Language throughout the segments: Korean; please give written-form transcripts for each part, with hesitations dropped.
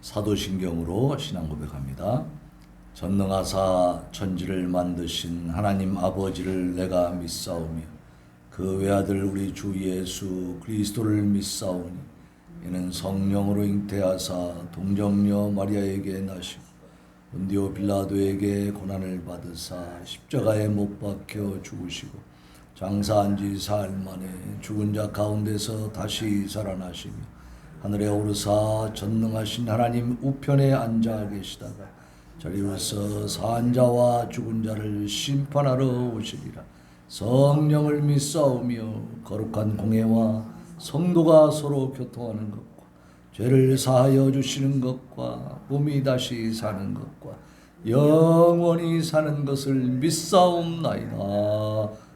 사도신경으로 신앙 고백합니다. 전능하사 천지를 만드신 하나님 아버지를 내가 믿사오며 그 외아들 우리 주 예수 그리스도를 믿사오니 이는 성령으로 잉태하사 동정녀 마리아에게 나시고 본디오 빌라도에게 고난을 받으사 십자가에 못 박혀 죽으시고 장사한 지 사흘 만에 죽은 자 가운데서 다시 살아나시며 하늘에 오르사 전능하신 하나님 우편에 앉아 계시다가 저리로서 산 자와 죽은 자를 심판하러 오시리라. 성령을 믿사오며 거룩한 공회와 성도가 서로 교통하는 것과 죄를 사하여 주시는 것과 몸이 다시 사는 것과 영원히 사는 것을 믿사옵나이다.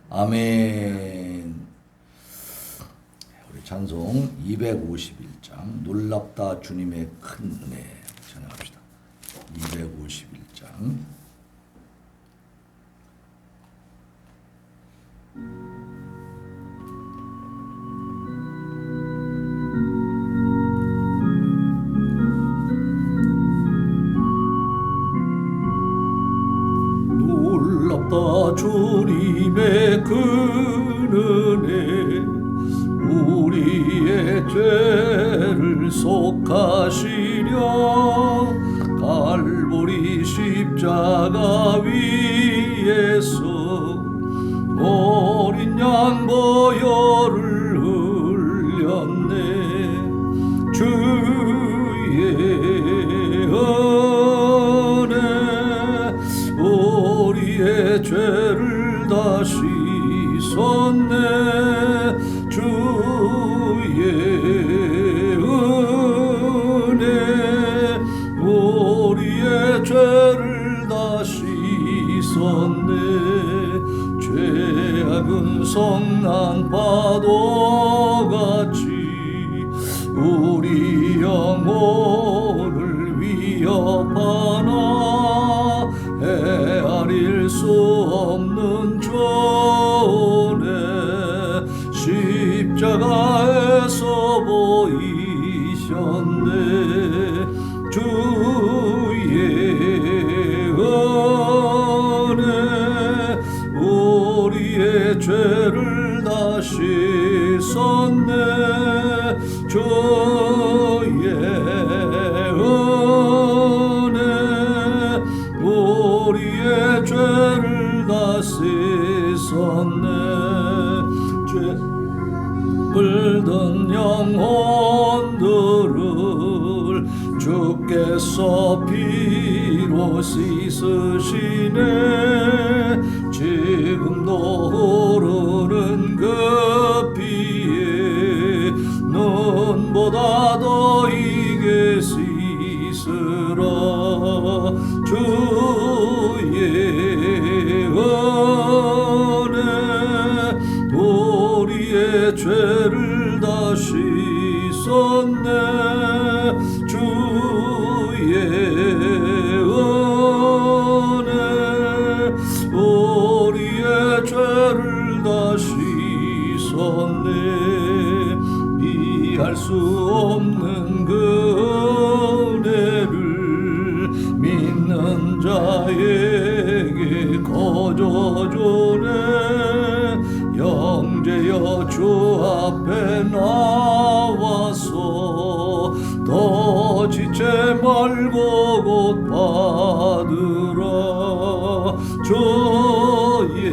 아멘. 우리 찬송 251장 놀랍다 주님의 큰 은혜 찬양합시다. 251장 놀랍다 주님의 큰 은혜 우리의 죄를 속하시려 갈보리 십자가 위에서 어린 양 보혈을 흘렸네. 주의 은혜 우리의 죄를 다 씻었네. 주의 은혜 우리의 죄를 다 씻었네. 죄악은 성난 파도같이 우리 영혼을 위협하나 헤아릴 수 없는 존에 십자가에서 보이셨네. 주의 은혜 우리의 죄를 다 씻었네. 주의 은혜 우리의 죄를 다 씻었네. 물든 영혼들을 주께서 피로 씻으시네. 지금도 흐르는 그 피에 눈보다 더 이게 씻으라. 주의 은혜 우리의 죄를 다 씻었네. 주의 은혜 우리의 죄를 다 씻었네. 이해할 수 없는 그 은혜를 믿는 자에게 거저주네. 형제여 주 앞에 나와서 더 지체 말고 곧 받으라. 주의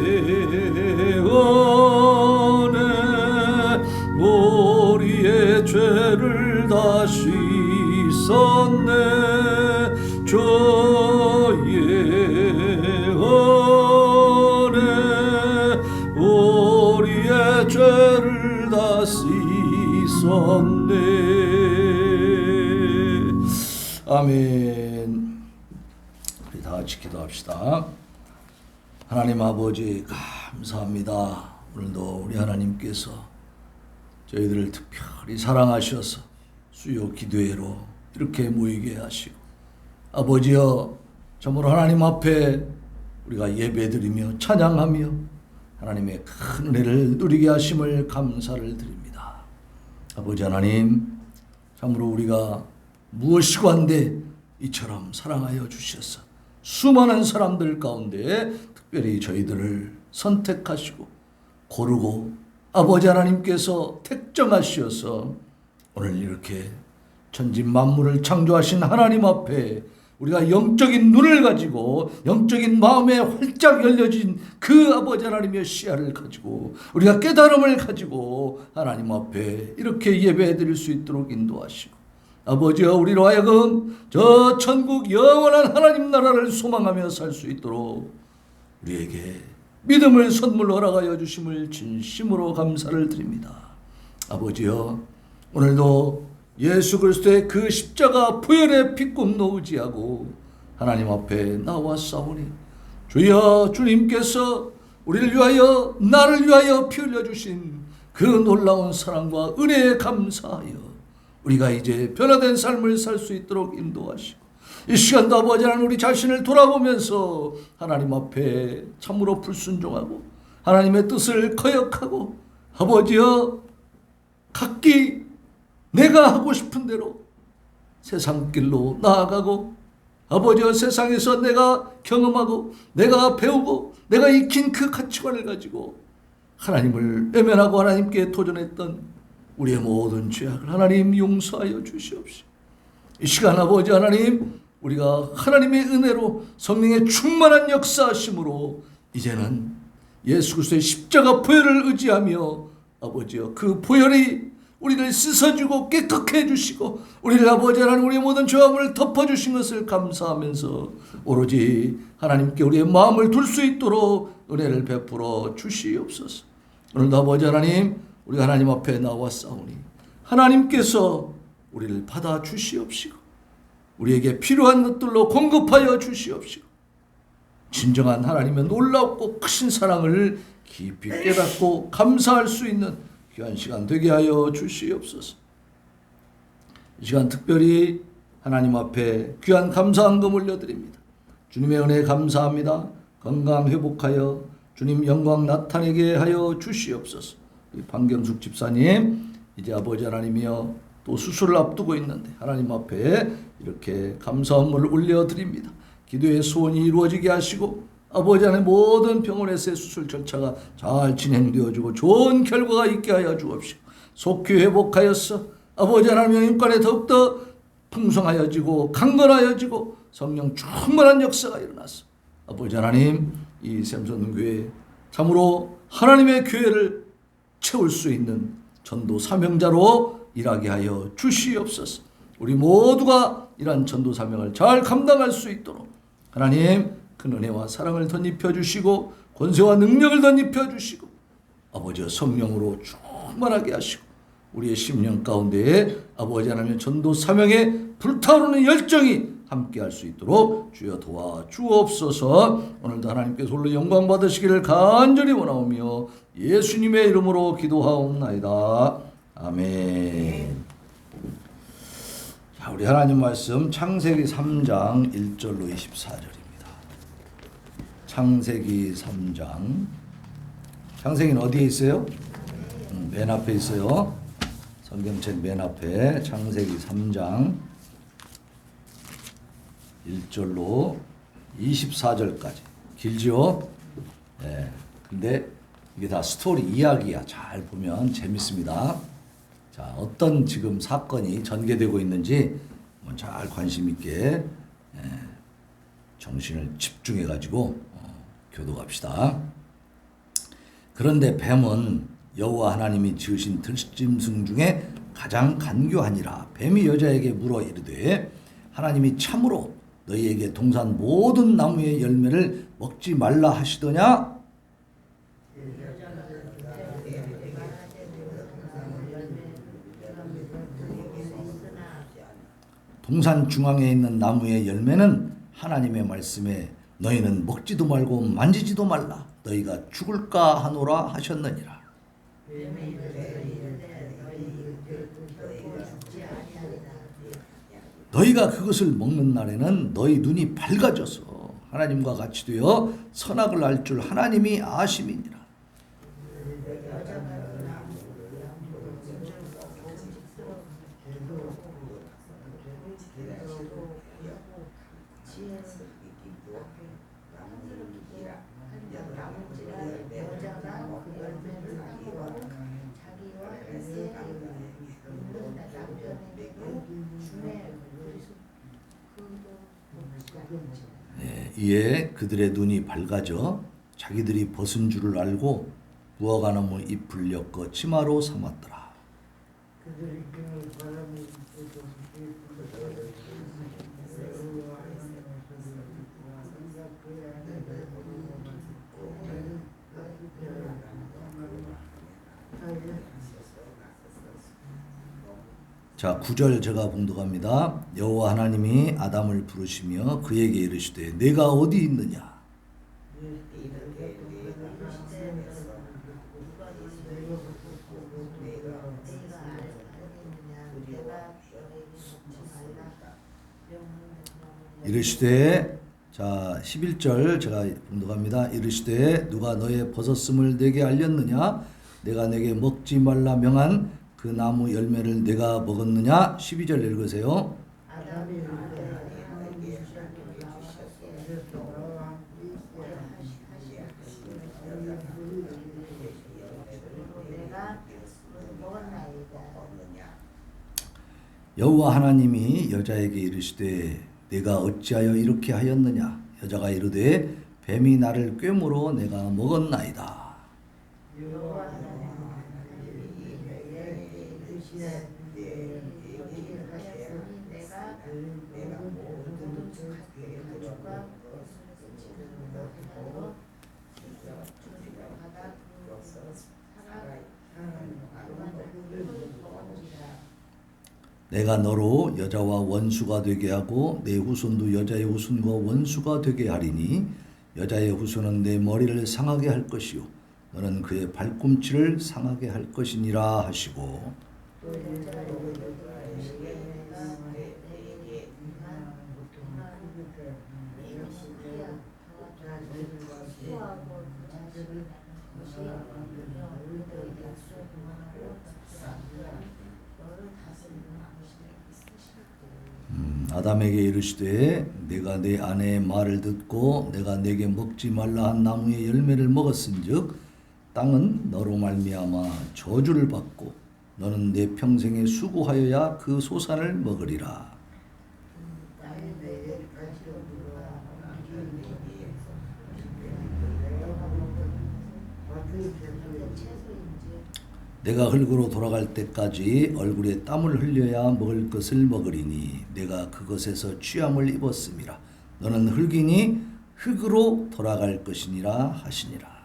은혜 우리의 죄를 다 씻었네. 주의 은혜 우리의 죄를 다 씻었네. 아멘. 우리 다 같이 기도합시다. 하나님 아버지 감사합니다. 오늘도 우리 하나님께서 저희들을 특별히 사랑하셔서 수요 기도회로 이렇게 모이게 하시고 아버지여 참으로 하나님 앞에 우리가 예배드리며 찬양하며 하나님의 큰 은혜를 누리게 하심을 감사를 드립니다. 아버지 하나님, 참으로 우리가 무엇이고 한데 이처럼 사랑하여 주셔서 수많은 사람들 가운데 특별히 저희들을 선택하시고 고르고 아버지 하나님께서 택정하시어서 오늘 이렇게 천지 만물을 창조하신 하나님 앞에 우리가 영적인 눈을 가지고 영적인 마음에 활짝 열려진 그 아버지 하나님의 시야를 가지고 우리가 깨달음을 가지고 하나님 앞에 이렇게 예배해 드릴 수 있도록 인도하시고 아버지여 우리로 하여금 저 천국 영원한 하나님 나라를 소망하며 살 수 있도록 우리에게 믿음을 선물로 허락하여 주심을 진심으로 감사를 드립니다. 아버지여 오늘도 예수 그리스도의 그 십자가 보혈의 피꿈노 의지하고 하나님 앞에 나왔사오니 주여 주님께서 우리를 위하여 나를 위하여 피 흘려주신 그 놀라운 사랑과 은혜에 감사하여 우리가 이제 변화된 삶을 살 수 있도록 인도하시고 이 시간도 아버지 하나님 우리 자신을 돌아보면서 하나님 앞에 참으로 불순종하고 하나님의 뜻을 거역하고 아버지여 각기 내가 하고 싶은 대로 세상 길로 나아가고 아버지여 세상에서 내가 경험하고 내가 배우고 내가 익힌 그 가치관을 가지고 하나님을 외면하고 하나님께 도전했던 우리의 모든 죄악을 하나님 용서하여 주시옵시고 이 시간 아버지 하나님 우리가 하나님의 은혜로 성령의 충만한 역사하심으로 이제는 예수 그리스도의 십자가 보혈을 의지하며 아버지여 그 보혈이 우리를 씻어주고 깨끗게 해주시고 우리를 아버지 하나님 우리의 모든 죄악을 덮어주신 것을 감사하면서 오로지 하나님께 우리의 마음을 둘 수 있도록 은혜를 베풀어 주시옵소서. 오늘도 아버지 하나님 우리가 하나님 앞에 나왔사오니 하나님께서 우리를 받아 주시옵시고 우리에게 필요한 것들로 공급하여 주시옵시고 진정한 하나님의 놀랍고 크신 사랑을 깊이 깨닫고 감사할 수 있는 귀한 시간 되게 하여 주시옵소서. 이 시간 특별히 하나님 앞에 귀한 감사한금 올려드립니다. 주님의 은혜 감사합니다. 건강 회복하여 주님 영광 나타내게 하여 주시옵소서. 방경숙 집사님 이제 아버지 하나님이여 또 수술을 앞두고 있는데 하나님 앞에 이렇게 감사함을 올려드립니다. 기도의 소원이 이루어지게 하시고 아버지 하나님 모든 병원에서의 수술 절차가 잘 진행되어지고 좋은 결과가 있게 하여 주옵시고 속히 회복하여서 아버지 하나님의 영육간에 더욱더 풍성하여지고 강건하여지고 성령 충만한 역사가 일어나서 아버지 하나님 이 샘선교회 참으로 하나님의 교회를 채울 수 있는 전도 사명자로 일하게 하여 주시옵소서. 우리 모두가 이러한 전도 사명을 잘 감당할 수 있도록 하나님 큰 은혜와 사랑을 덧입혀 주시고 권세와 능력을 덧입혀 주시고 아버지의 성령으로 충만하게 하시고 우리의 심령 가운데에 아버지 하나님의 전도 사명에 불타오르는 열정이 함께할 수 있도록 주여 도와주옵소서. 오늘도 하나님께서 홀로 영광 받으시기를 간절히 원하오며 예수님의 이름으로 기도하옵나이다. 아멘. 자, 우리 하나님 말씀 창세기 3장 1절로 24절입니다. 창세기 3장. 창세기는 어디에 있어요? 맨 앞에 있어요. 성경책 맨 앞에 창세기 3장 1절로 24절까지. 길지요? 네. 근데 이게 다 스토리 이야기야. 잘 보면 재밌습니다. 자, 어떤 지금 사건이 전개되고 있는지 잘 관심 있게 정신을 집중해 가지고 교도합시다. 그런데 뱀은 여호와 하나님이 지으신 들짐승 중에 가장 간교하니라. 뱀이 여자에게 물어 이르되 하나님이 참으로 너희에게 동산 모든 나무의 열매를 먹지 말라 하시더냐? 동산 중앙에 있는 나무의 열매는 하나님의 말씀에 너희는 먹지도 말고 만지지도 말라 너희가 죽을까 하노라 하셨느니라. 너희가 그것을 먹는 날에는 너희 눈이 밝아져서 하나님과 같이 되어 선악을 알 줄 하나님이 아심이니라. 여자가 그 열매를 따먹고 자기와 함께 있는 남편에게도 주매 네, 이에 그들의 눈이 밝아져 자기들이 벗은 줄을 알고 무화과나무 잎을 엮어 치마로 삼았더라. 자, 9절 제가 봉독합니다. 여호와 하나님이 아담을 부르시며 그에게 이르시되 내가 어디 있느냐? 이르시되, 자 11절 제가 봉독합니다. 이르시되 누가 너의 벗었음을 내게 알렸느냐? 내가 내게 먹지 말라 명한 그 나무 열매를 내가 먹었느냐? 12절 읽으세요. 여호와 하나님이 여자에게 이르시되 내가 어찌하여 이렇게 하였느냐? 여자가 이르되 뱀이 나를 꿰물어 내가 먹었나이다. 내가 너로 여자와 원수가 되게 하고 내 후손도 여자의 후손과 원수가 되게 하리니 여자의 후손은 내 머리를 상하게 할 것이요 너는 그의 발꿈치를 상하게 할 것이니라 하시고, 아담에게 이르시되 내가 내 아내의 말을 듣고 내가 내게 먹지 말라 한 나무의 열매를 먹었은즉 땅은 너로 말미암아 저주를 받고 너는 내 평생에 수고하여야 그 소산을 먹으리라. 내가 흙으로 돌아갈 때까지 얼굴에 땀을 흘려야 먹을 것을 먹으리니 내가 그것에서 취함을 입었음이라. 너는 흙이니 흙으로 돌아갈 것이니라 하시니라.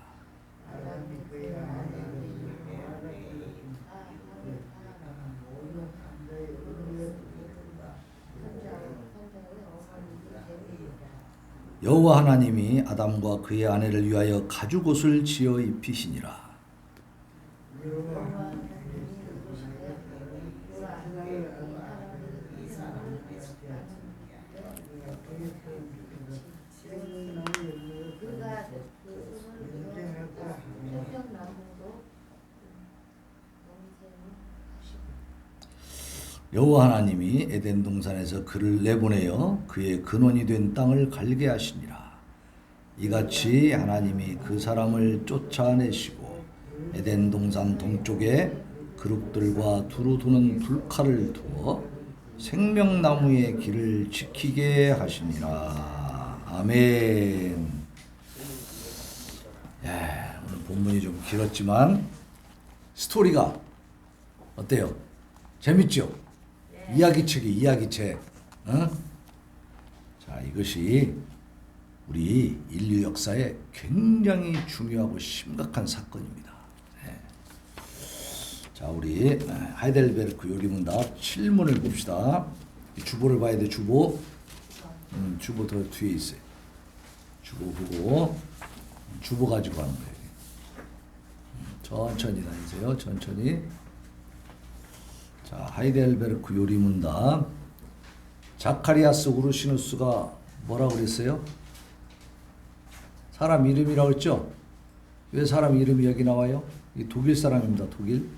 여호와 하나님이 아담과 그의 아내를 위하여 가죽옷을 지어 입히시니라. 여호와 하나님이 에덴 동산에서 그를 내보내어 그의 근원이 된 땅을 갈게 하시니라. 이같이 하나님이 그 사람을 쫓아내시고 에덴 동산 동쪽에 그룹들과 두루 도는 불칼을 두어 생명나무의 길을 지키게 하시니라. 아멘. 오늘 본문이 좀 길었지만 스토리가 어때요? 재밌죠? 이야기책. 자, 이것이 우리 인류 역사에 굉장히 중요하고 심각한 사건입니다. 네. 자, 우리 하이델베르크 요리문답 7문을 봅시다. 주보를 봐야 돼. 주보 더 뒤에 있어요. 주보 보고 주보 가지고 하는 거예요. 천천히 다니세요. 천천히. 자, 하이델베르크 요리문답. 자카리아스 우르시누스가 뭐라고 그랬어요? 사람 이름이라고 했죠? 왜 사람 이름이 여기 나와요? 이 독일 사람입니다. 독일.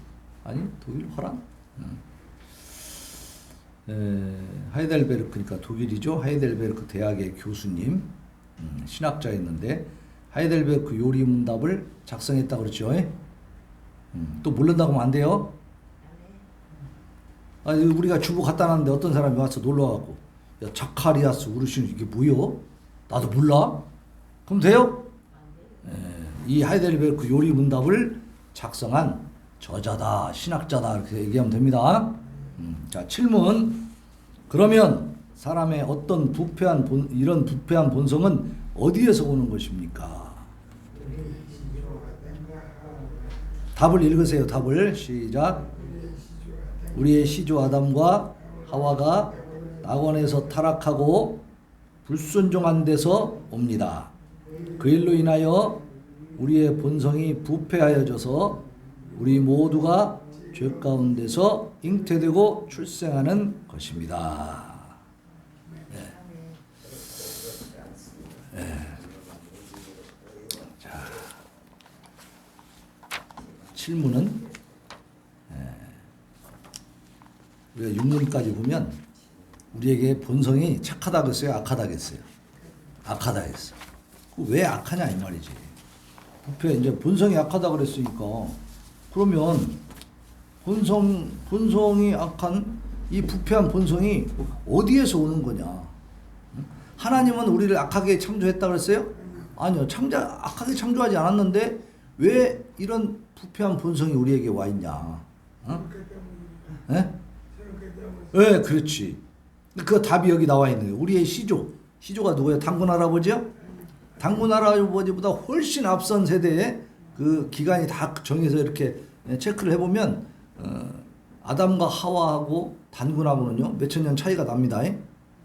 아니, 독일 화랑? 하이델베르크니까 독일이죠. 하이델베르크 대학의 교수님, 신학자였는데 하이델베르크 요리 문답을 작성했다 그랬죠. 또 모른다고 하면 안 돼요. 아니, 우리가 주부 갖다 놨는데 어떤 사람이 와서 놀러 가고 야 자카리아스 우르신 이게 뭐요? 나도 몰라. 그럼 돼요? 이 하이델베르크 요리 문답을 작성한 저자다, 신학자다 이렇게 얘기하면 됩니다. 자, 7문. 그러면 사람의 어떤 이런 부패한 본성은 어디에서 오는 것입니까? 답을 읽으세요. 답을 시작. 우리의 시조 아담과 하와가 낙원에서 타락하고 불순종한 데서 옵니다. 그 일로 인하여 우리의 본성이 부패하여져서 우리 모두가 죄 가운데서 잉태되고 출생하는 것입니다. 자, 7문은 우리가 6문까지 보면 우리에게 본성이 착하다 그랬어요? 악하다 그랬어요? 악하다 했어. 왜 악하냐 이 말이지. 부패 이제 본성이 악하다 그랬으니까 그러면 본성이 악한 이 부패한 본성이 어디에서 오는 거냐? 하나님은 우리를 악하게 창조했다 그랬어요? 아니요. 악하게 창조하지 않았는데 왜 이런 부패한 본성이 우리에게 와 있냐? 네, 그렇지. 그 답이 여기 나와 있는 거예요. 우리의 시조가 누구예요? 당군 할아버지요? 당군 할아버지보다 훨씬 앞선 세대의 그 기간이 다 정해서 이렇게 체크를 해보면 아담과 하와하고 단군하고는요 몇천 년 차이가 납니다.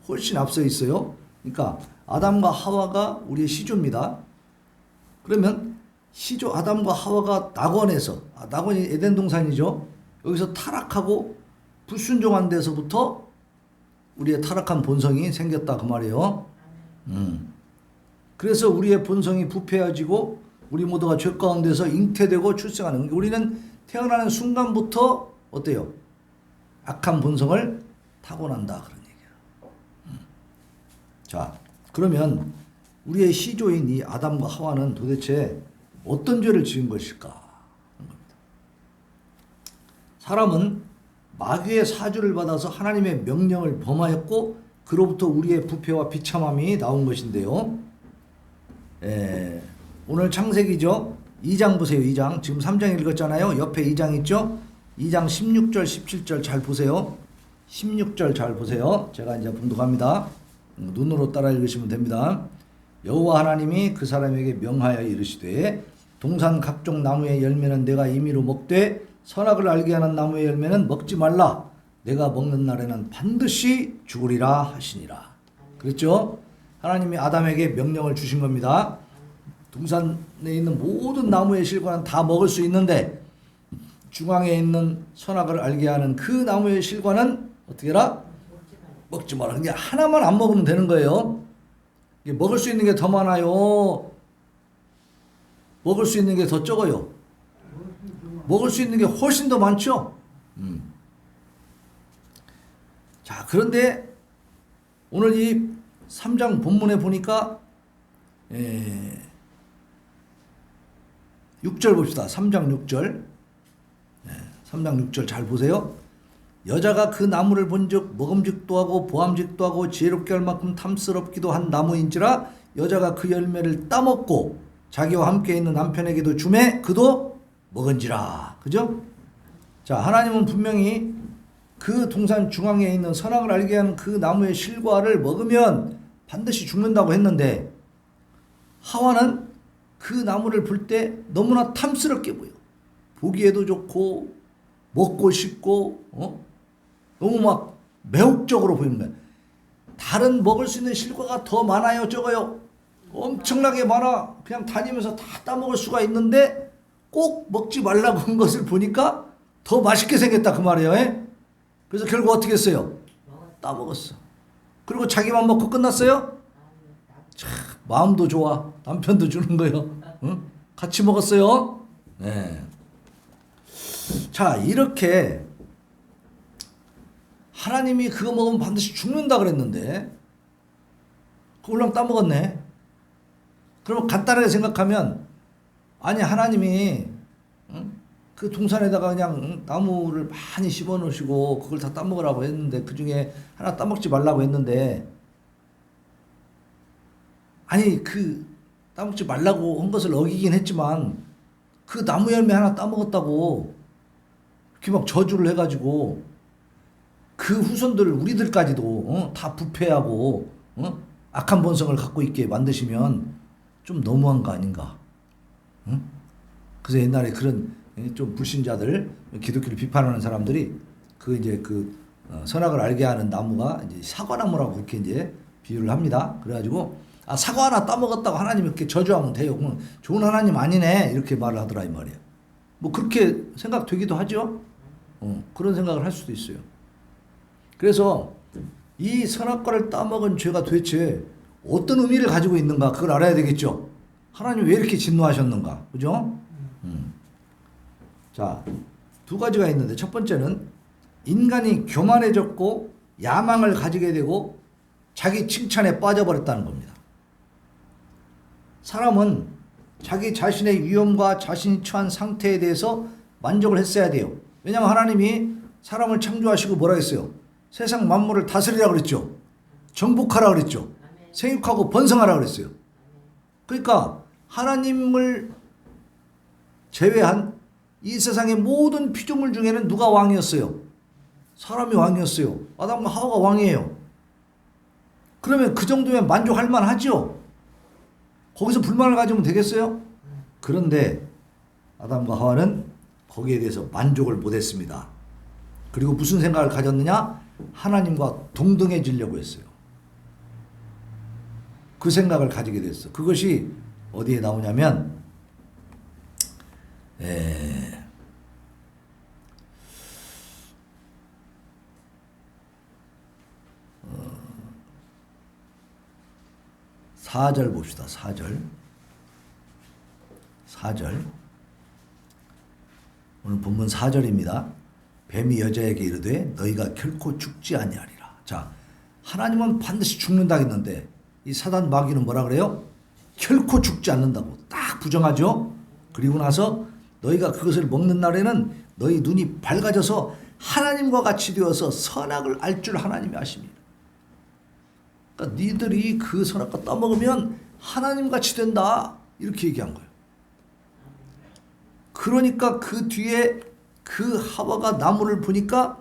훨씬 앞서 있어요. 그러니까 아담과 하와가 우리의 시조입니다. 그러면 시조 아담과 하와가 낙원이 에덴 동산이죠. 여기서 타락하고 불순종한 데서부터 우리의 타락한 본성이 생겼다 그 말이에요. 그래서 우리의 본성이 부패해지고 우리 모두가 죄 가운데서 잉태되고 출생하는 거예요. 우리는 태어나는 순간부터 어때요? 악한 본성을 타고난다 그런 얘기예요. 자, 그러면 우리의 시조인 이 아담과 하와는 도대체 어떤 죄를 지은 것일까? 사람은 마귀의 사주를 받아서 하나님의 명령을 범하였고 그로부터 우리의 부패와 비참함이 나온 것인데요. 오늘 창세기죠. 2장 보세요. 2장. 지금 3장 읽었잖아요. 옆에 2장 있죠. 2장 16절 17절 잘 보세요. 16절 잘 보세요. 제가 이제 봉독합니다. 눈으로 따라 읽으시면 됩니다. 여호와 하나님이 그 사람에게 명하여 이르시되 동산 각종 나무의 열매는 내가 임의로 먹되 선악을 알게 하는 나무의 열매는 먹지 말라. 내가 먹는 날에는 반드시 죽으리라 하시니라. 그랬죠? 하나님이 아담에게 명령을 주신 겁니다. 동산에 있는 모든 나무의 실과는 다 먹을 수 있는데 중앙에 있는 선악을 알게 하는 그 나무의 실과는 어떻게 해라? 먹지 마라. 그냥 하나만 안 먹으면 되는 거예요. 먹을 수 있는 게 더 많아요. 먹을 수 있는 게 더 적어요. 먹을 수 있는 게 훨씬 더 많죠. 자, 그런데 오늘 이 3장 본문에 보니까 6절 봅시다. 3장 6절. 3장 6절 잘 보세요. 여자가 그 나무를 본즉 먹음직도 하고 보암직도 하고 지혜롭게 할 만큼 탐스럽기도 한 나무인지라 여자가 그 열매를 따먹고 자기와 함께 있는 남편에게도 주매 그도 먹은지라. 그죠? 자, 하나님은 분명히 그 동산 중앙에 있는 선악을 알게 하는 그 나무의 실과를 먹으면 반드시 죽는다고 했는데 하와는 그 나무를 볼 때 너무나 탐스럽게 보여. 보기에도 좋고 먹고 싶고 너무 막 매혹적으로 보이는 거야. 다른 먹을 수 있는 실과가 더 많아요, 적어요? 엄청나게 많아. 그냥 다니면서 다 따먹을 수가 있는데 꼭 먹지 말라고 한 것을 보니까 더 맛있게 생겼다 그 말이에요. 그래서 결국 어떻게 했어요? 따먹었어. 그리고 자기만 먹고 끝났어요? 참, 마음도 좋아. 남편도 주는 거예요. 응? 같이 먹었어요. 네. 자, 이렇게 하나님이 그거 먹으면 반드시 죽는다 그랬는데 그걸랑 따먹었네. 그럼 간단하게 생각하면 아니 하나님이 그 동산에다가 그냥 나무를 많이 심어 놓으시고 그걸 다 따먹으라고 했는데 그중에 하나 따먹지 말라고 했는데 아니 그 따먹지 말라고 한 것을 어기긴 했지만 그 나무 열매 하나 따먹었다고 이렇게 막 저주를 해가지고 그 후손들 우리들까지도 다 부패하고 악한 본성을 갖고 있게 만드시면 좀 너무한 거 아닌가? 그래서 옛날에 그런 좀 불신자들 기독교를 비판하는 사람들이 그 이제 그 선악을 알게 하는 나무가 이제 사과나무라고 그렇게 이제 비유를 합니다. 그래가지고 아 사과 하나 따먹었다고 하나님 이렇게 저주하면 돼요. 그럼 좋은 하나님 아니네 이렇게 말을 하더라 이 말이야. 뭐 그렇게 생각되기도 하죠. 그런 생각을 할 수도 있어요. 그래서 이 선악과를 따먹은 죄가 도대체 어떤 의미를 가지고 있는가 그걸 알아야 되겠죠. 하나님 왜 이렇게 진노하셨는가, 그죠? 자, 두 가지가 있는데 첫 번째는 인간이 교만해졌고 야망을 가지게 되고 자기 칭찬에 빠져버렸다는 겁니다. 사람은 자기 자신의 위험과 자신이 처한 상태에 대해서 만족을 했어야 돼요. 왜냐하면 하나님이 사람을 창조하시고 뭐라 했어요? 세상 만물을 다스리라 그랬죠. 정복하라 그랬죠. 생육하고 번성하라 그랬어요. 그러니까 하나님을 제외한 이 세상의 모든 피조물 중에는 누가 왕이었어요? 사람이 왕이었어요. 아담과 하와가 왕이에요. 그러면 그 정도면 만족할 만하죠. 거기서 불만을 가지면 되겠어요? 그런데 아담과 하와는 거기에 대해서 만족을 못했습니다. 그리고 무슨 생각을 가졌느냐? 하나님과 동등해지려고 했어요. 그 생각을 가지게 됐어. 그것이 어디에 나오냐면 사절 봅시다. 4절. 오늘 본문 4절입니다. 뱀이 여자에게 이르되 너희가 결코 죽지 아니하리라. 자, 하나님은 반드시 죽는다 했는데 이 사단 마귀는 뭐라 그래요? 결코 죽지 않는다고 딱 부정하죠. 그리고 나서 너희가 그것을 먹는 날에는 너희 눈이 밝아져서 하나님과 같이 되어서 선악을 알 줄 하나님이 아십니다. 그러니까 니들이 그 선악과 따먹으면 하나님 같이 된다 이렇게 얘기한 거예요. 그러니까 그 뒤에 그 하와가 나무를 보니까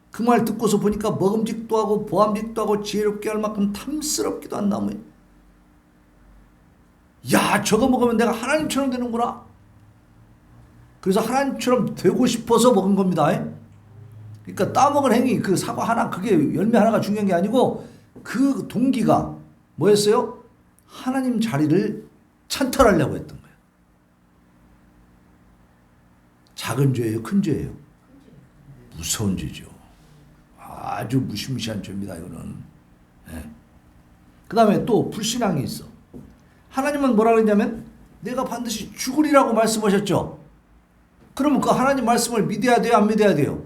그 말 듣고서 보니까 먹음직도 하고 보암직도 하고 지혜롭게 할 만큼 탐스럽기도 한 나무예요. 야, 저거 먹으면 내가 하나님처럼 되는구나. 그래서 하나님처럼 되고 싶어서 먹은 겁니다. 그러니까 따먹은 행위, 그 사과 하나, 그게 열매 하나가 중요한 게 아니고 그 동기가 뭐였어요? 하나님 자리를 찬탈하려고 했던 거예요. 작은 죄예요? 큰 죄예요? 무서운 죄죠. 아주 무시무시한 죄입니다. 이거는. 그 다음에 또 불신앙이 있어. 하나님은 뭐라 그랬냐면 내가 반드시 죽으리라고 말씀하셨죠. 그러면 그 하나님 말씀을 믿어야 돼요? 안 믿어야 돼요?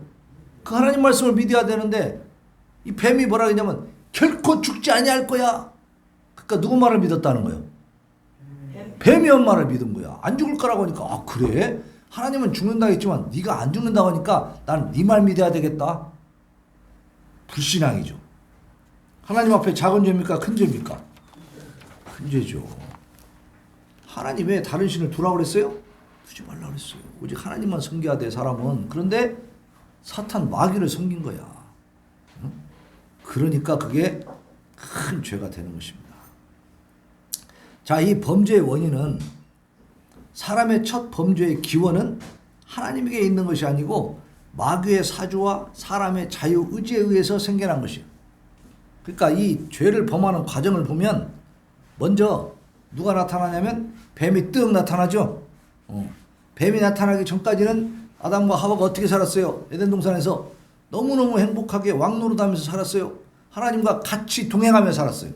그 하나님 말씀을 믿어야 되는데 이 뱀이 뭐라 그랬냐면 결코 죽지 아니할 거야. 그러니까 누구 말을 믿었다는 거예요? 뱀이 엄마를 믿은 거야. 안 죽을 거라고 하니까 아 그래? 하나님은 죽는다 했지만 네가 안 죽는다고 하니까 난 네 말 믿어야 되겠다. 불신앙이죠. 하나님 앞에 작은 죄입니까? 큰 죄입니까? 큰 죄죠. 하나님 왜 다른 신을 두라고 그랬어요? 두지 말라 그랬어요. 오직 하나님만 섬겨야 돼 사람은. 그런데 사탄 마귀를 섬긴 거야. 그러니까 그게 큰 죄가 되는 것입니다. 자, 이 범죄의 원인은 사람의 첫 범죄의 기원은 하나님에게 있는 것이 아니고 마귀의 사주와 사람의 자유 의지에 의해서 생겨난 것이에요. 그러니까 이 죄를 범하는 과정을 보면 먼저 누가 나타나냐면 뱀이 뜩 나타나죠. 뱀이 나타나기 전까지는 아담과 하와가 어떻게 살았어요? 에덴 동산에서 너무너무 행복하게 왕노릇하면서 살았어요. 하나님과 같이 동행하며 살았어요.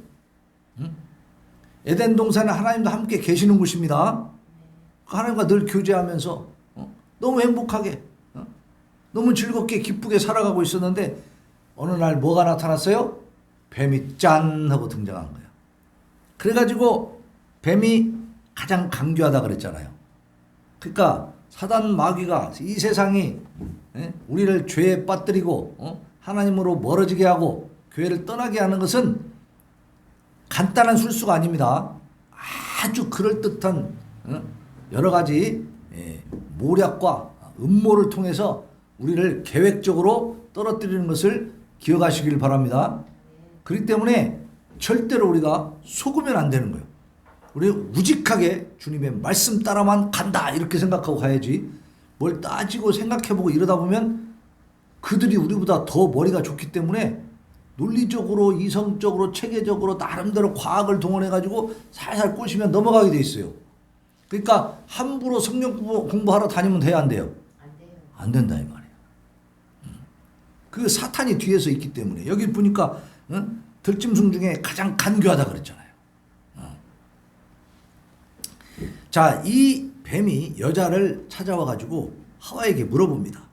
에덴 동산에 하나님도 함께 계시는 곳입니다. 하나님과 늘 교제하면서 너무 행복하게 너무 즐겁게 기쁘게 살아가고 있었는데 어느 날 뭐가 나타났어요? 뱀이 짠 하고 등장한 거예요. 그래가지고 뱀이 가장 강교하다 그랬잖아요. 그러니까 사단 마귀가 이 세상이 우리를 죄에 빠뜨리고 하나님으로 멀어지게 하고 교회를 떠나게 하는 것은 간단한 술수가 아닙니다. 아주 그럴듯한 여러 가지 모략과 음모를 통해서 우리를 계획적으로 떨어뜨리는 것을 기억하시길 바랍니다. 그렇기 때문에 절대로 우리가 속으면 안 되는 거예요. 우리 우직하게 주님의 말씀 따라만 간다 이렇게 생각하고 가야지, 뭘 따지고 생각해보고 이러다 보면 그들이 우리보다 더 머리가 좋기 때문에 논리적으로 이성적으로 체계적으로 나름대로 과학을 동원해가지고 살살 꼬시면 넘어가게 돼 있어요. 그러니까 함부로 성경 공부하러 다니면 돼야 안 돼요? 안 돼요. 안 된다 이 말이에요. 그 사탄이 뒤에서 있기 때문에. 여기 보니까 들짐승 중에 가장 간교하다 그랬잖아요. 자, 이 뱀이 여자를 찾아와 가지고 하와에게 물어봅니다.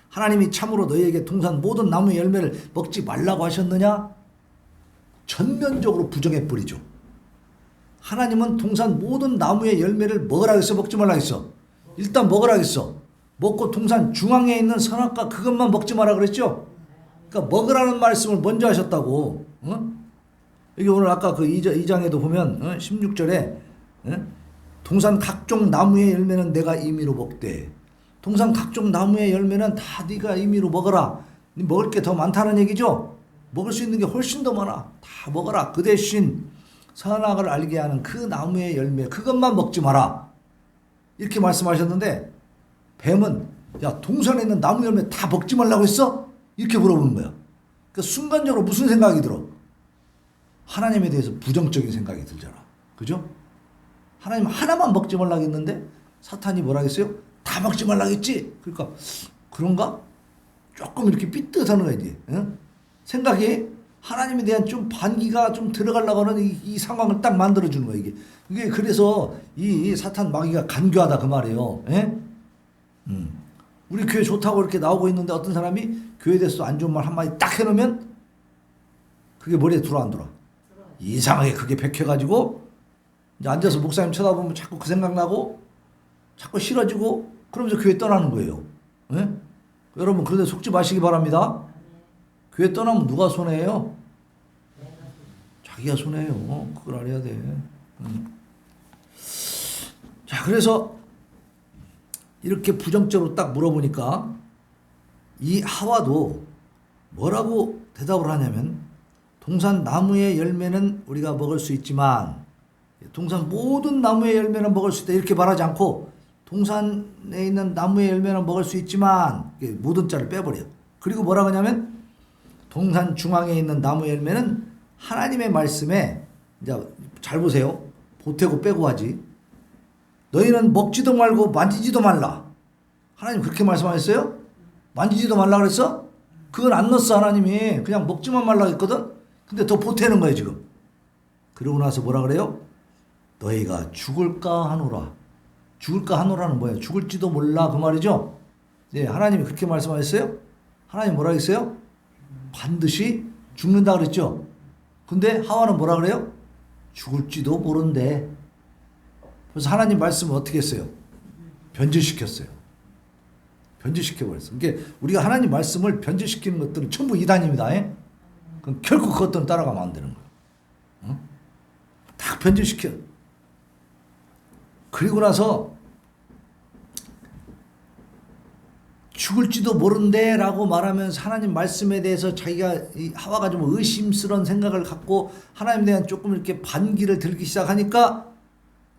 하나님이 참으로 너희에게 동산 모든 나무의 열매를 먹지 말라고 하셨느냐? 전면적으로 부정해 버리죠. 하나님은 동산 모든 나무의 열매를 먹으라 했어, 먹지 말라 했어? 일단 먹으라 했어. 먹고 동산 중앙에 있는 선악과 그것만 먹지 마라 그랬죠? 그러니까 먹으라는 말씀을 먼저 하셨다고. 여기 오늘 아까 그 2장에도 보면 16절에 동산 각종 나무의 열매는 내가 임의로 먹되, 동산 각종 나무의 열매는 다 네가 임의로 먹어라. 네 먹을 게 더 많다는 얘기죠. 먹을 수 있는 게 훨씬 더 많아. 다 먹어라. 그 대신 선악을 알게 하는 그 나무의 열매 그것만 먹지 마라. 이렇게 말씀하셨는데 뱀은 야, 동산에 있는 나무 열매 다 먹지 말라고 했어? 이렇게 물어보는 거야. 그러니까 순간적으로 무슨 생각이 들어? 하나님에 대해서 부정적인 생각이 들잖아. 그죠? 하나님 하나만 먹지 말라고 했는데 사탄이 뭐라 했어요? 다 먹지 말라고 했지? 그러니까 그런가? 조금 이렇게 삐뚤어하는 거야 이제. 생각이 하나님에 대한 좀 반기가 좀 들어가려고 하는 이 상황을 딱 만들어주는 거야 이게. 이게 그래서 이 사탄 마귀가 간교하다 그 말이에요. 우리 교회 좋다고 이렇게 나오고 있는데 어떤 사람이 교회에 대해서 안 좋은 말 한마디 딱 해놓으면 그게 머리에 들어 안 들어? 이상하게 그게 bek혀가지고 이제 앉아서 목사님 쳐다보면 자꾸 그 생각나고 자꾸 싫어지고 그러면서 교회 떠나는 거예요. 여러분 그런데 속지 마시기 바랍니다. 교회 떠나면 누가 손해예요? 자기가 손해예요. 그걸 알아야 돼. 자, 그래서 이렇게 부정적으로 딱 물어보니까 이 하와도 뭐라고 대답을 하냐면 동산 나무의 열매는 우리가 먹을 수 있지만 동산 모든 나무의 열매는 먹을 수 있다 이렇게 말하지 않고 동산에 있는 나무의 열매는 먹을 수 있지만 모든 자를 빼버려. 그리고 뭐라고 하냐면 동산 중앙에 있는 나무의 열매는 하나님의 말씀에 이제 잘 보세요. 보태고 빼고 하지. 너희는 먹지도 말고 만지지도 말라. 하나님 그렇게 말씀하셨어요? 만지지도 말라 그랬어? 그건 안 넣었어 하나님이. 그냥 먹지만 말라 했거든. 근데 더 보태는 거예요 지금. 그러고 나서 뭐라 그래요? 너희가 죽을까 하노라. 죽을까 하노라는 뭐예요? 죽을지도 몰라 그 말이죠. 네, 하나님이 그렇게 말씀하셨어요? 하나님 뭐라 했어요? 반드시 죽는다 그랬죠. 근데 하와는 뭐라 그래요? 죽을지도 모른대. 그래서 하나님 말씀을 어떻게 했어요? 변질시켰어요. 변질시켜버렸어요. 그러니까 우리가 하나님 말씀을 변질시키는 것들은 전부 이단입니다. 그럼 결국 그것들은 따라가면 안 되는 거예요. 다 변질시켜. 그리고 나서 죽을지도 모른대 라고 말하면서 하나님 말씀에 대해서 자기가 하와가 좀 의심스러운 생각을 갖고 하나님에 대한 조금 이렇게 반기를 들기 시작하니까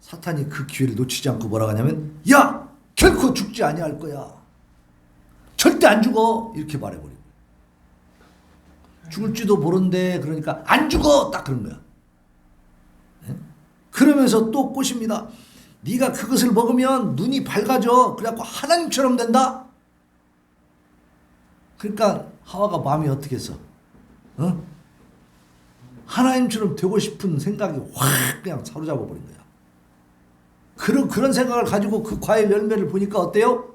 사탄이 그 기회를 놓치지 않고 뭐라고 하냐면 야! 결코 죽지 아니할 거야. 절대 안 죽어. 이렇게 말해버리고. 죽을지도 모른대 그러니까 안 죽어 딱 그런 거야. 그러면서 또 꼬십니다. 네가 그것을 먹으면 눈이 밝아져. 그래갖고 하나님처럼 된다. 그러니까 하와가 마음이 어떻게 했어? 하나님처럼 되고 싶은 생각이 확 그냥 사로잡아 버린 거야. 그런 생각을 가지고 그 과일 열매를 보니까 어때요?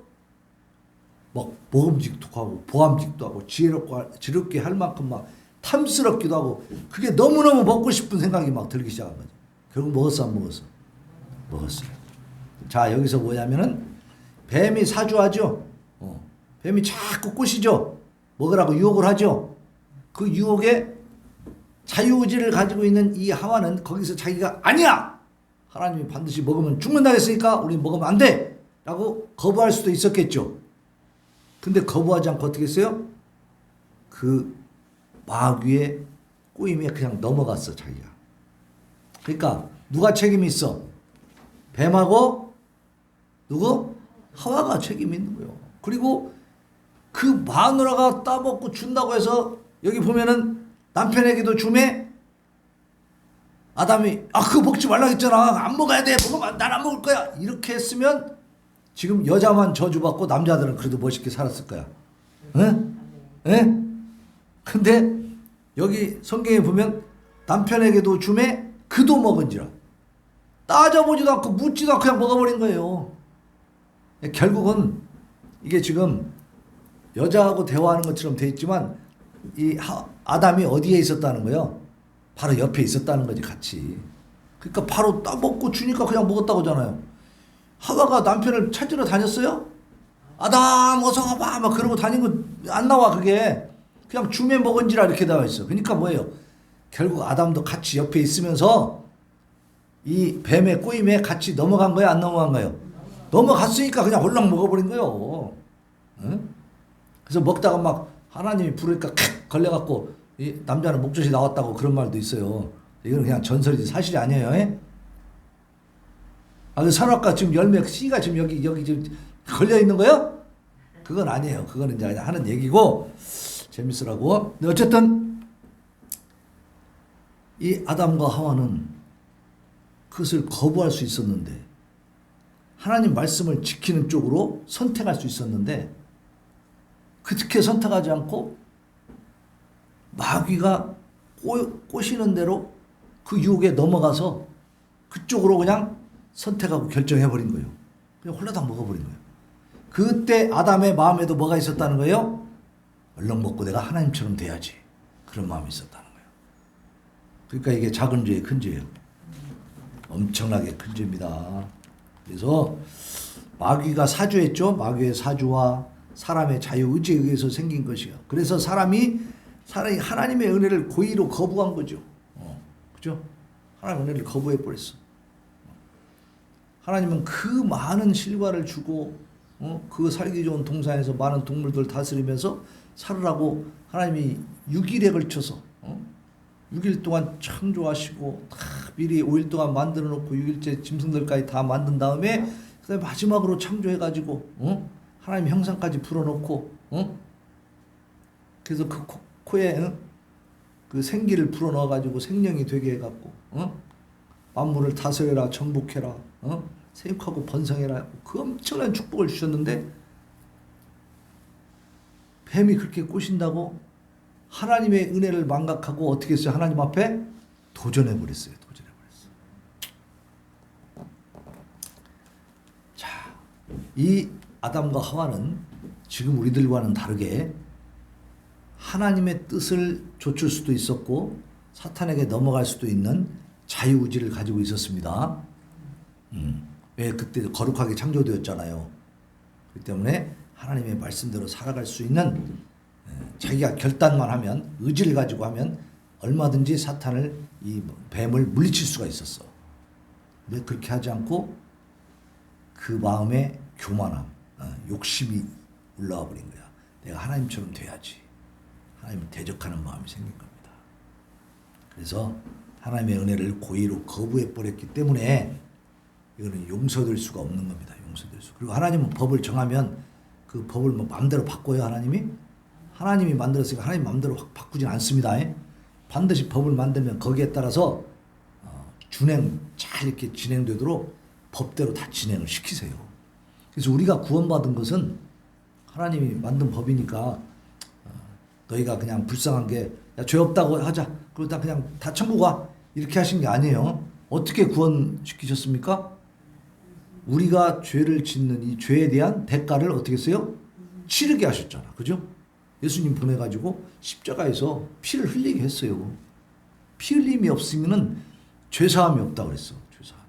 막 먹음직도 하고 보암직도 하고 지럽게 할 만큼 막 탐스럽기도 하고 그게 너무너무 먹고 싶은 생각이 막 들기 시작한 거죠. 결국 먹었어 안 먹었어? 먹었어요. 자 여기서 뭐냐면은 뱀이 사주하죠. 뱀이 자꾸 꼬시죠. 먹으라고 유혹을 하죠. 그 유혹에 자유의지를 가지고 있는 이 하와는 거기서 자기가 아니야! 하나님이 반드시 먹으면 죽는다 했으니까 우리는 먹으면 안 돼! 라고 거부할 수도 있었겠죠. 근데 거부하지 않고 어떻게 했어요? 그 마귀의 꼬임에 그냥 넘어갔어 자기가. 그러니까 누가 책임이 있어? 뱀하고 누구? 하와가 책임이 있는 거예요. 그리고 그 마누라가 따먹고 준다고 해서 여기 보면은 남편에게도 주매 아담이 그거 먹지 말라 했잖아. 안 먹어야 돼. 먹으면 난 안 먹을 거야. 이렇게 했으면 지금 여자만 저주받고 남자들은 그래도 멋있게 살았을 거야. 응? 응? 근데 여기 성경에 보면 남편에게도 주매 그도 먹은지라. 따져보지도 않고 묻지도 않고 그냥 먹어버린 거예요. 결국은 이게 지금 여자하고 대화하는 것처럼 돼 있지만 이 아담이 어디에 있었다는 거예요? 바로 옆에 있었다는 거지 같이. 그러니까 바로 따먹고 주니까 그냥 먹었다고 하잖아요. 하와가 남편을 찾으러 다녔어요? 아담 어서 와봐 막 그러고 다닌 거 안 나와 그게. 그냥 주매 먹은지라 이렇게 나와 있어. 그러니까 뭐예요? 결국 아담도 같이 옆에 있으면서 이 뱀의 꼬임에 같이 넘어간 거야 안 넘어간 거예요? 넘어갔으니까 그냥 홀랑 먹어버린 거예요. 응? 그래서 먹다가 막 하나님이 부르니까 칵 걸려갖고 이 남자는 목젖이 나왔다고 그런 말도 있어요. 이건 그냥 전설이지 사실이 아니에요. 에? 그 선악과 지금 열매 씨가 지금 여기 지금 걸려 있는 거요? 그건 아니에요. 그거는 이제 그냥 하는 얘기고 재밌으라고. 근데 어쨌든 이 아담과 하와는 그것을 거부할 수 있었는데 하나님 말씀을 지키는 쪽으로 선택할 수 있었는데 그렇게 선택하지 않고 마귀가 꼬시는 대로 그 유혹에 넘어가서 그쪽으로 그냥 선택하고 결정해버린 거예요. 그냥 홀라당 먹어버린 거예요. 그때 아담의 마음에도 뭐가 있었다는 거예요? 얼른 먹고 내가 하나님처럼 돼야지. 그런 마음이 있었다는 거예요. 그러니까 이게 작은 죄의 큰 죄예요. 엄청나게 큰 죄입니다. 그래서 마귀가 사주했죠. 마귀의 사주와 사람의 자유의지에 의해서 생긴 것이요. 그래서 사람이 하나님의 은혜를 고의로 거부한 거죠. 그죠? 하나님의 은혜를 거부해 버렸어. 하나님은 그 많은 실과를 주고 그 살기 좋은 동산에서 많은 동물들 다스리면서 살으라고 하나님이 6일에 걸쳐서 6일 동안 창조하시고 다 미리 5일 동안 만들어 놓고 6일째 짐승들까지 다 만든 다음에 그다음에 마지막으로 창조해가지고 하나님 형상까지 불어넣고 그래서 그 코에 그 생기를 불어넣어가지고 생명이 되게 해갖고 만물을 다스려라 정복해라 세육하고 번성해라 그 엄청난 축복을 주셨는데 뱀이 그렇게 꼬신다고 하나님의 은혜를 망각하고 어떻게 했어요? 하나님 앞에 도전해버렸어요. 자, 이 아담과 하와는 지금 우리들과는 다르게 하나님의 뜻을 좇을 수도 있었고 사탄에게 넘어갈 수도 있는 자유의지를 가지고 있었습니다. 왜 그때 거룩하게 창조되었잖아요. 그렇기 때문에 하나님의 말씀대로 살아갈 수 있는 자기가 결단만 하면 의지를 가지고 하면 얼마든지 사탄을 이 뱀을 물리칠 수가 있었어. 근데 그렇게 하지 않고 그 마음에 교만함, 욕심이 올라와 버린 거야. 내가 하나님처럼 돼야지. 하나님을 대적하는 마음이 생긴 겁니다. 그래서 하나님의 은혜를 고의로 거부해 버렸기 때문에 이거는 용서될 수가 없는 겁니다. 용서될 수. 그리고 하나님은 법을 정하면 그 법을 뭐 마음대로 바꿔요. 하나님이 만들었으니까 하나님 마음대로 바꾸진 않습니다. 반드시 법을 만들면 거기에 따라서 잘 이렇게 진행되도록 법대로 다 진행을 시키세요. 그래서 우리가 구원받은 것은 하나님이 만든 법이니까 너희가 그냥 불쌍한 게 죄 없다고 하자. 그러다 그냥 다 천국 가. 이렇게 하신 게 아니에요. 어떻게 구원시키셨습니까? 우리가 죄를 짓는 이 죄에 대한 대가를 어떻게 했어요? 치르게 하셨잖아. 그죠? 예수님 보내가지고 십자가에서 피를 흘리게 했어요. 피 흘림이 없으면은 죄사함이 없다 그랬어. 죄사함.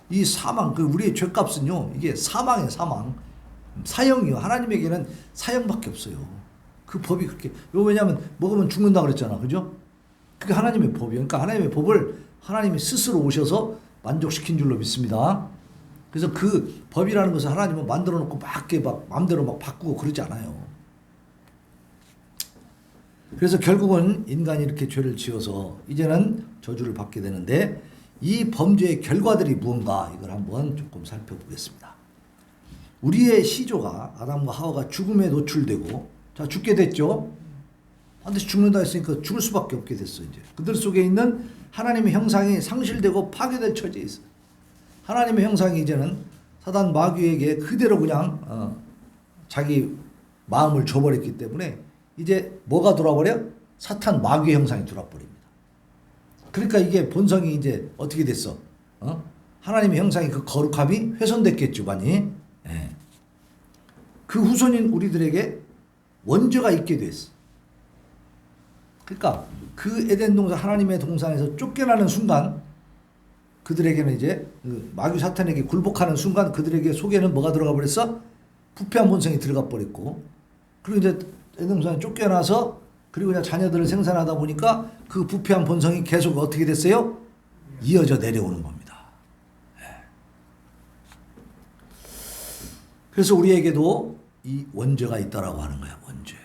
이 사망, 그 우리의 죄값은요, 이게 사망이에요, 사망. 사형이요. 하나님에게는 사형밖에 없어요. 그 법이 그렇게. 이거 왜냐하면 먹으면 죽는다 그랬잖아. 그죠? 그게 하나님의 법이에요. 그러니까 하나님의 법을 하나님이 스스로 오셔서 만족시킨 줄로 믿습니다. 그래서 그 법이라는 것을 하나님은 만들어 놓고 막 이렇게 막 마음대로 막 바꾸고 그러지 않아요. 그래서 결국은 인간이 이렇게 죄를 지어서 이제는 저주를 받게 되는데 이 범죄의 결과들이 무언가 이걸 한번 조금 살펴보겠습니다. 우리의 시조가 아담과 하와가 죽음에 노출되고 자 죽게 됐죠. 반드시 죽는다 했으니까 죽을 수밖에 없게 됐어. 이제 그들 속에 있는 하나님의 형상이 상실되고 파괴될 처지에 있어. 하나님의 형상이 이제는 사단 마귀에게 그대로 그냥 자기 마음을 줘버렸기 때문에 이제 뭐가 돌아버려? 사탄 마귀의 형상이 돌아버립니다. 그러니까 이게 본성이 이제 어떻게 됐어? 하나님의 형상이 그 거룩함이 훼손됐겠죠, 많이. 예. 그 후손인 우리들에게 원죄가 있게 됐어. 그러니까 그 에덴 동산 하나님의 동산에서 쫓겨나는 순간 그들에게는 이제 그 마귀 사탄에게 굴복하는 순간 그들에게 속에는 뭐가 들어가 버렸어? 부패한 본성이 들어가 버렸고 그리고 이제 에덴 동산에 쫓겨나서 그리고 그냥 자녀들을 생산하다 보니까 그 부패한 본성이 계속 어떻게 됐어요? 이어져 내려오는 겁니다. 그래서 우리에게도 이 원죄가 있다라고 하는 거야. 원죄.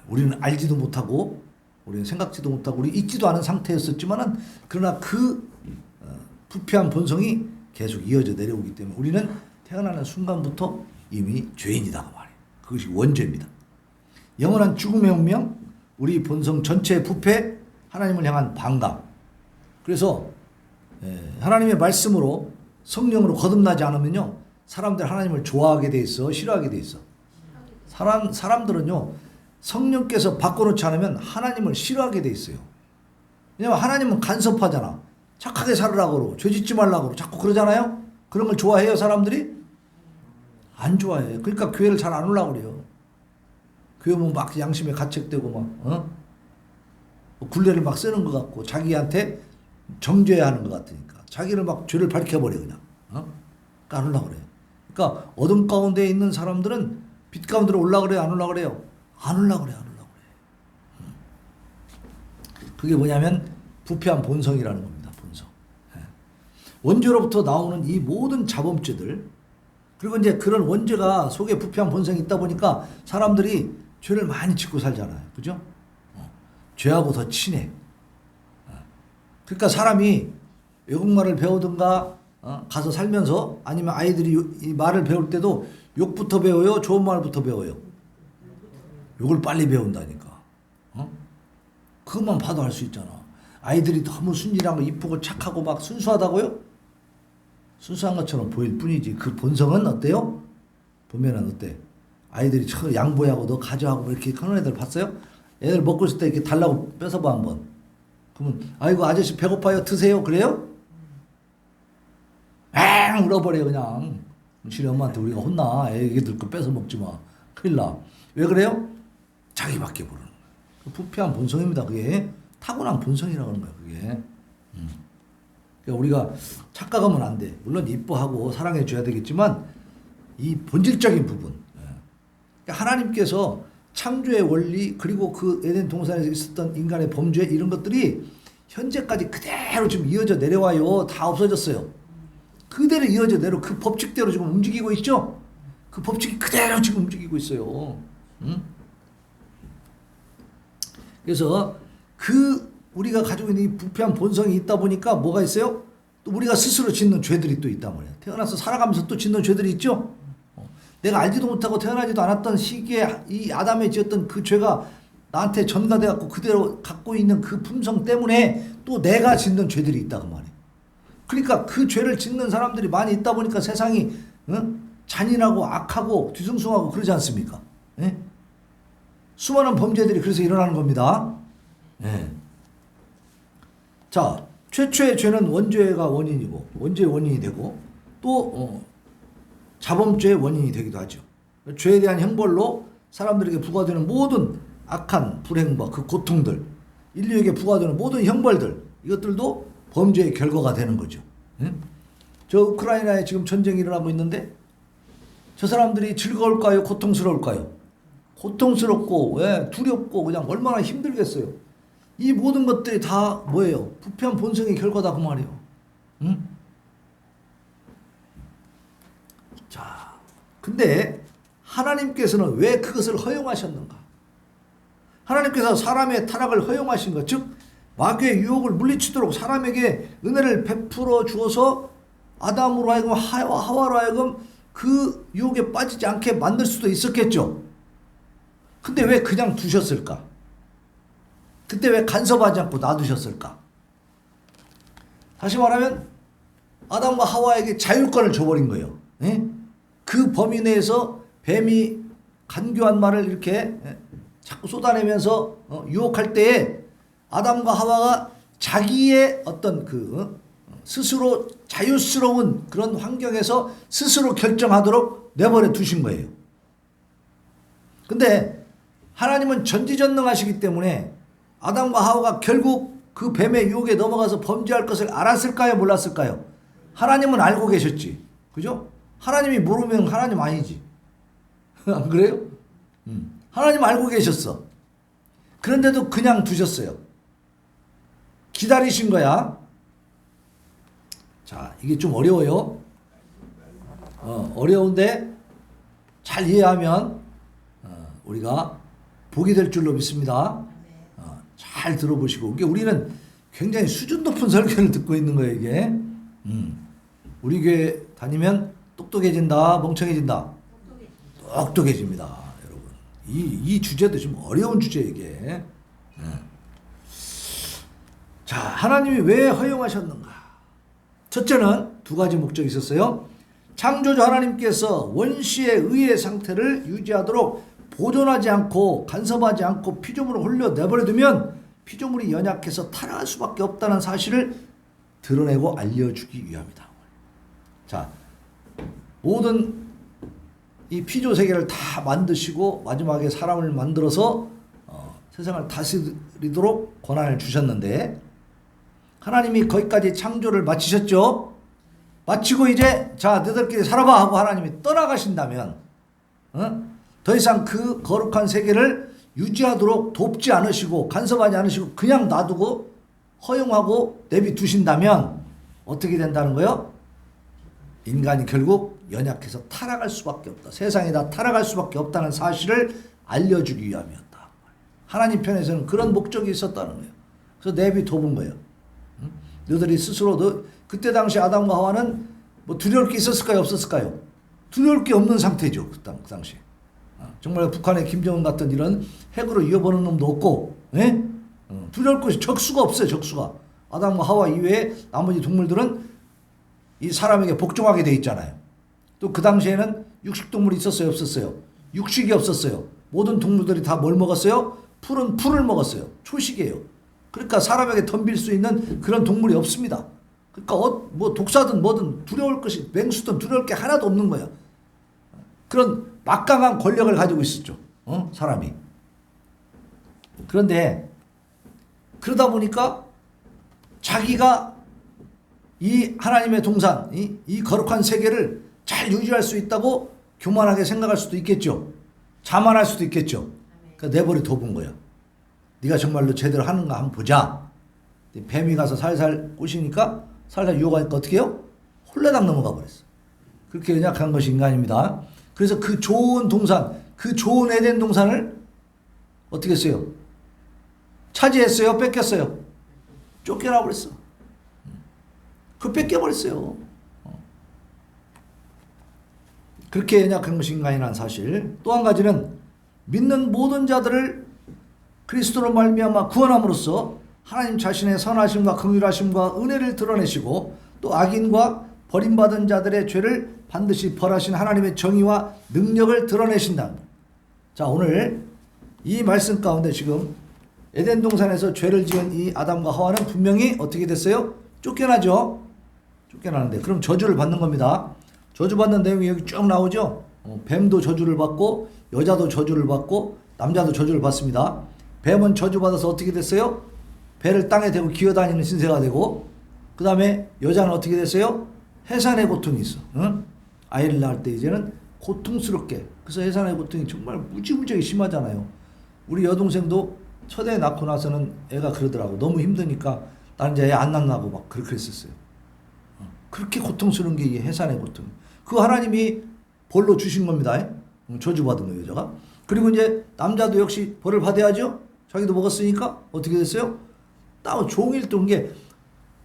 우리는 알지도 못하고 우리는 생각지도 못하고 우리 있지도 않은 상태였었지만은 그러나 그 부패한 본성이 계속 이어져 내려오기 때문에 우리는 태어나는 순간부터 이미 죄인이다 그 말이에요. 그것이 원죄입니다. 영원한 죽음의 운명, 우리 본성 전체의 부패, 하나님을 향한 반감. 그래서 하나님의 말씀으로 성령으로 거듭나지 않으면요 사람들 하나님을 좋아하게 돼 있어, 싫어하게 돼 있어. 사람들은요 성령께서 바꿔놓지 않으면 하나님을 싫어하게 돼 있어요. 왜냐면 하나님은 간섭하잖아. 착하게 살으라고 그러고 죄 짓지 말라고 그러고 자꾸 그러잖아요. 그런 걸 좋아해요 사람들이? 안 좋아해. 그러니까 교회를 잘 안 오려고 그래요. 교회 보면 막 양심에 가책되고 막 굴레를 막 쓰는 것 같고 자기한테 정죄해야 하는 것 같으니까 자기를 막 죄를 밝혀버려 그냥. 그러니까 안 오려고 그래요. 그러니까 어둠 가운데 있는 사람들은 빛 가운데로 올라고 그래요? 안 올라고 그래요? 안 올라고 그래요. 안 올라고 그래요. 그게 뭐냐면 부패한 본성이라는 겁니다. 본성. 원죄로부터 나오는 이 모든 자범죄들 그리고 이제 그런 원죄가 속에 부패한 본성이 있다 보니까 사람들이 죄를 많이 짓고 살잖아요. 그죠? 죄하고 더 친해. 그러니까 사람이 외국말을 배우든가 가서 살면서 아니면 아이들이 이 말을 배울 때도 욕부터 배워요? 좋은 말부터 배워요? 욕을 빨리 배운다니까. 그것만 봐도 알 수 있잖아. 아이들이 너무 순진하고 이쁘고 착하고 막 순수하다고요? 순수한 것처럼 보일 뿐이지 그 본성은 어때요? 보면은 어때? 아이들이 양보하고 너 가져하고 이렇게 하는 애들 봤어요? 애들 먹고 있을 때 이렇게 달라고 뺏어봐 한번. 그러면 아이고 아저씨 배고파요 드세요 그래요? 엥 울어버려 그냥. 실은 엄마한테 우리가 혼나. 애기들 거 뺏어 먹지 마. 큰일 나. 왜 그래요? 자기밖에 모르는 거야. 부패한 본성입니다. 그게 타고난 본성이라고 하는 거야. 그게. 그러니까 우리가 착각하면 안 돼. 물론 이뻐하고 사랑해 줘야 되겠지만 이 본질적인 부분. 그러니까 하나님께서 창조의 원리 그리고 그 에덴 동산에서 있었던 인간의 범죄 이런 것들이 현재까지 그대로 지금 이어져 내려와요. 다 없어졌어요. 그대로 이어져 내려 그 법칙대로 지금 움직이고 있죠. 그 법칙이 그대로 지금 움직이고 있어요. 그래서 그 우리가 가지고 있는 이 부패한 본성이 있다 보니까 뭐가 있어요? 또 우리가 스스로 짓는 죄들이 또 있단 말이에요. 태어나서 살아가면서 또 짓는 죄들이 있죠. 내가 알지도 못하고 태어나지도 않았던 시기에 이 아담에 지었던 그 죄가 나한테 전가돼 갖고 그대로 갖고 있는 그 품성 때문에 또 내가 짓는 죄들이 있다고 말이에요. 그러니까 그 죄를 짓는 사람들이 많이 있다 보니까 세상이 잔인하고 악하고 뒤숭숭하고 그러지 않습니까? 예? 수많은 범죄들이 그래서 일어나는 겁니다. 예. 자, 최초의 죄는 원죄가 원인이고 원죄의 원인이 되고 또 자범죄의 원인이 되기도 하죠. 죄에 대한 형벌로 사람들에게 부과되는 모든 악한 불행과 그 고통들, 인류에게 부과되는 모든 형벌들, 이것들도 범죄의 결과가 되는 거죠. 저 우크라이나에 지금 전쟁이 일어나고 있는데 저 사람들이 즐거울까요? 고통스러울까요? 고통스럽고 두렵고 그냥 얼마나 힘들겠어요. 이 모든 것들이 다 뭐예요? 부패한 본성의 결과다 그 말이에요. 응? 자, 근데 하나님께서는 왜 그것을 허용하셨는가? 하나님께서 사람의 타락을 허용하신 것, 즉 마귀의 유혹을 물리치도록 사람에게 은혜를 베풀어 주어서 아담으로 하여금 하와로 하여금 그 유혹에 빠지지 않게 만들 수도 있었겠죠. 근데 왜 그냥 두셨을까? 그때 왜 간섭하지 않고 놔두셨을까? 다시 말하면 아담과 하와에게 자율권을 줘버린 거예요. 그 범위 내에서 뱀이 간교한 말을 이렇게 자꾸 쏟아내면서 유혹할 때에 아담과 하와가 자기의 어떤 그 스스로 자유스러운 그런 환경에서 스스로 결정하도록 내버려 두신 거예요. 근데 하나님은 전지전능하시기 때문에 아담과 하와가 결국 그 뱀의 유혹에 넘어가서 범죄할 것을 알았을까요? 몰랐을까요? 하나님은 알고 계셨지. 그죠? 하나님이 모르면 하나님 아니지. 안 그래요? 하나님 알고 계셨어. 그런데도 그냥 두셨어요. 기다리신 거야. 자, 이게 좀 어려워요. 어려운데 잘 이해하면 우리가 복이 될 줄로 믿습니다. 잘 들어보시고. 이게 우리는 굉장히 수준 높은 설교를 듣고 있는 거예요, 이게. 우리 교회 다니면 똑똑해진다, 멍청해진다. 똑똑해집니다, 여러분. 이 주제도 좀 어려운 주제예요, 이게. 자, 하나님이 왜 허용하셨는가? 첫째는 두 가지 목적이 있었어요. 창조주 하나님께서 원시의 의의 상태를 유지하도록 보존하지 않고 간섭하지 않고 피조물을 홀려 내버려두면 피조물이 연약해서 타락할 수밖에 없다는 사실을 드러내고 알려주기 위함이다. 자, 모든 이 피조 세계를 다 만드시고 마지막에 사람을 만들어서 세상을 다스리도록 권한을 주셨는데 하나님이 거기까지 창조를 마치셨죠. 마치고 이제 자 너희들끼리 살아봐 하고 하나님이 떠나가신다면 더 이상 그 거룩한 세계를 유지하도록 돕지 않으시고 간섭하지 않으시고 그냥 놔두고 허용하고 내비두신다면 어떻게 된다는 거예요? 인간이 결국 연약해서 타락할 수밖에 없다. 세상이 다 타락할 수밖에 없다는 사실을 알려주기 위함이었다. 하나님 편에서는 그런 목적이 있었다는 거예요. 그래서 내비둬본 거예요. 너희들이 스스로 그때 당시 아담과 하와는 뭐 두려울 게 있었을까요? 없었을까요? 두려울 게 없는 상태죠. 그 당시. 정말 북한의 김정은 같은 이런 핵으로 이어보는 놈도 없고, 두려울 것이 적수가 없어요. 적수가. 아담과 하와 이외에 나머지 동물들은 이 사람에게 복종하게 돼 있잖아요. 또 그 당시에는 육식동물이 있었어요? 없었어요? 육식이 없었어요. 모든 동물들이 다 뭘 먹었어요? 풀을 먹었어요. 초식이에요. 그러니까 사람에게 덤빌 수 있는 그런 동물이 없습니다. 그러니까 뭐 독사든 뭐든 두려울 것이 맹수든 두려울 게 하나도 없는 거야. 그런 막강한 권력을 가지고 있었죠. 사람이. 그런데 그러다 보니까 자기가 이 하나님의 동산, 이 거룩한 세계를 잘 유지할 수 있다고 교만하게 생각할 수도 있겠죠. 자만할 수도 있겠죠. 그러니까 내버려 둬본 거야. 네가 정말로 제대로 하는가 한번 보자. 뱀이 가서 살살 꼬시니까 살살 유혹하니까 어떻게 해요? 홀레당 넘어가 버렸어. 그렇게 연약한 것이 인간입니다. 그래서 그 좋은 동산, 그 좋은 에덴 동산을 어떻게 했어요? 차지했어요? 뺏겼어요? 쫓겨나 버렸어. 그걸 뺏겨버렸어요. 그렇게 연약한 것이 인간이라는 사실. 또 한 가지는 믿는 모든 자들을 그리스도로 말미암아 구원함으로써 하나님 자신의 선하심과 긍휼하심과 은혜를 드러내시고 또 악인과 버림받은 자들의 죄를 반드시 벌하신 하나님의 정의와 능력을 드러내신다. 자, 오늘 이 말씀 가운데 지금 에덴 동산에서 죄를 지은 이 아담과 하와는 분명히 어떻게 됐어요? 쫓겨나죠. 쫓겨나는데 그럼 저주를 받는 겁니다. 저주받는 내용이 여기 쭉 나오죠. 뱀도 저주를 받고 여자도 저주를 받고 남자도 저주를 받습니다. 뱀은 저주받아서 어떻게 됐어요? 배를 땅에 대고 기어다니는 신세가 되고, 그 다음에 여자는 어떻게 됐어요? 해산의 고통이 있어. 응? 아이를 낳을 때 이제는 고통스럽게. 그래서 해산의 고통이 정말 무지무지하게 심하잖아요. 우리 여동생도 첫 애 낳고 나서는 애가 그러더라고. 너무 힘드니까 나는 이제 애 안 낳는다고 막 그렇게 했었어요. 그렇게 고통스러운 게 이게 해산의 고통. 그 하나님이 벌로 주신 겁니다. 저주받은 거예요, 여자가. 그리고 이제 남자도 역시 벌을 받아야죠. 자기도 먹었으니까 어떻게 됐어요? 땀 종일 동안 게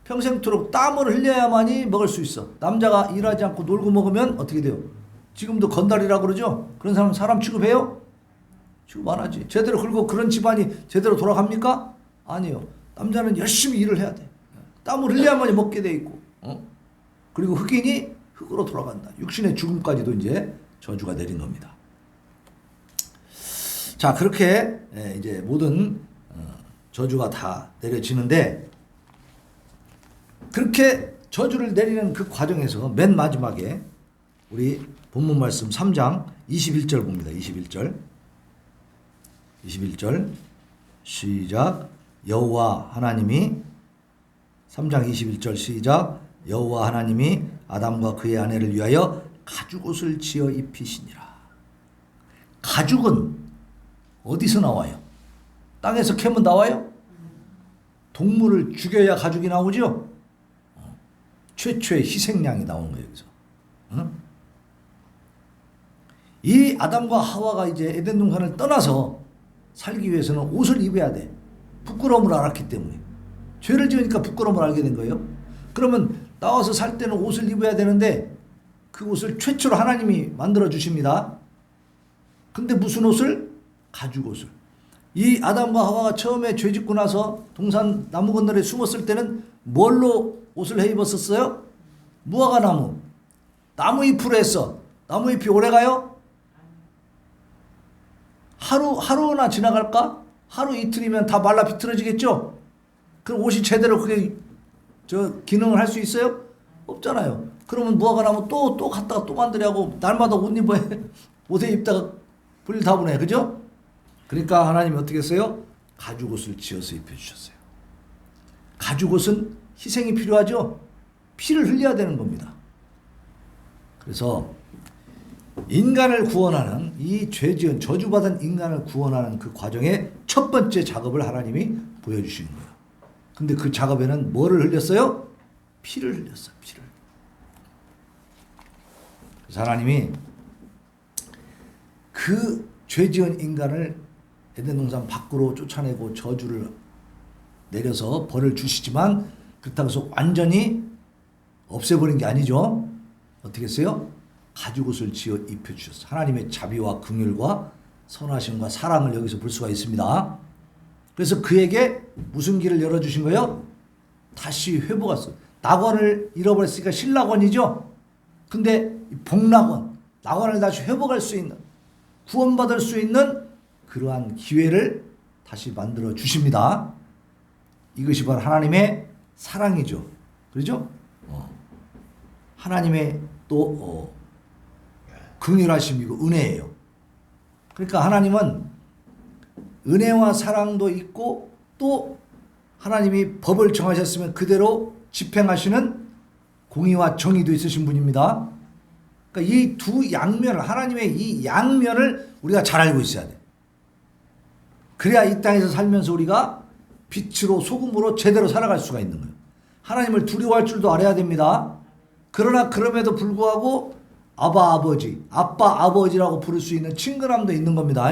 평생토록 땀을 흘려야만이 먹을 수 있어. 남자가 일하지 않고 놀고 먹으면 어떻게 돼요? 지금도 건달이라고 그러죠? 그런 사람 취급해요? 취급 안 하지. 제대로 긁고 그런 집안이 제대로 돌아갑니까? 아니요. 남자는 열심히 일을 해야 돼. 땀을 흘려야만이 먹게 돼 있고. 그리고 흑인이 흑으로 돌아간다. 육신의 죽음까지도 이제 저주가 내린 겁니다. 자, 그렇게 이제 모든 저주가 다 내려지는데, 그렇게 저주를 내리는 그 과정에서 맨 마지막에 우리 본문 말씀 3장 21절 봅니다. 21절 시작. 여호와 하나님이 3장 21절 시작. 여호와 하나님이 아담과 그의 아내를 위하여 가죽옷을 지어 입히시니라. 가죽은 어디서 나와요? 땅에서 캐면 나와요? 동물을 죽여야 가죽이 나오죠? 최초의 희생양이 나오는 거예요. 여기서. 이 아담과 하와가 이제 에덴 동산을 떠나서 살기 위해서는 옷을 입어야 돼. 부끄러움을 알았기 때문에. 죄를 지으니까 부끄러움을 알게 된 거예요. 그러면 나와서 살 때는 옷을 입어야 되는데 그 옷을 최초로 하나님이 만들어 주십니다. 근데 무슨 옷을? 가죽옷을. 이 아담과 하와가 처음에 죄 짓고 나서 동산 나무 건너에 숨었을 때는 뭘로 옷을 해 입었었어요? 무화과 나무. 나무 잎으로 했어. 나무 잎이 오래가요? 하루나 지나갈까? 하루 이틀이면 다 말라 비틀어지겠죠? 그럼 옷이 제대로 그게 기능을 할 수 있어요? 없잖아요. 그러면 무화과 나무 또 갖다가 또 만들려고 날마다 옷에 입다가 불 다 보내. 그죠? 그러니까 하나님이 어떻게 했어요? 가죽옷을 지어서 입혀주셨어요. 가죽옷은 희생이 필요하죠? 피를 흘려야 되는 겁니다. 그래서 인간을 구원하는, 이 죄지은 저주받은 인간을 구원하는 그 과정의 첫 번째 작업을 하나님이 보여주시는 거예요. 근데 그 작업에는 뭐를 흘렸어요? 피를 흘렸어요. 피를. 그래서 하나님이 그 죄지은 인간을 에덴 동산 밖으로 쫓아내고 저주를 내려서 벌을 주시지만, 그렇다고 해서 완전히 없애버린 게 아니죠. 어떻게 했어요? 가죽옷을 지어 입혀주셨어요. 하나님의 자비와 긍휼과 선하심과 사랑을 여기서 볼 수가 있습니다. 그래서 그에게 무슨 길을 열어주신 거예요? 다시 회복했어요. 낙원을 잃어버렸으니까 신낙원이죠. 근데 복낙원, 낙원을 다시 회복할 수 있는, 구원받을 수 있는 그러한 기회를 다시 만들어 주십니다. 이것이 바로 하나님의 사랑이죠. 그렇죠? 하나님의 또 긍휼하심이고 은혜예요. 그러니까 하나님은 은혜와 사랑도 있고, 또 하나님이 법을 정하셨으면 그대로 집행하시는 공의와 정의도 있으신 분입니다. 그러니까 이 두 양면을, 하나님의 이 양면을 우리가 잘 알고 있어야 돼. 그래야 이 땅에서 살면서 우리가 빛으로 소금으로 제대로 살아갈 수가 있는 거예요. 하나님을 두려워할 줄도 알아야 됩니다. 그러나 그럼에도 불구하고 아빠 아버지라고 부를 수 있는 친근함도 있는 겁니다.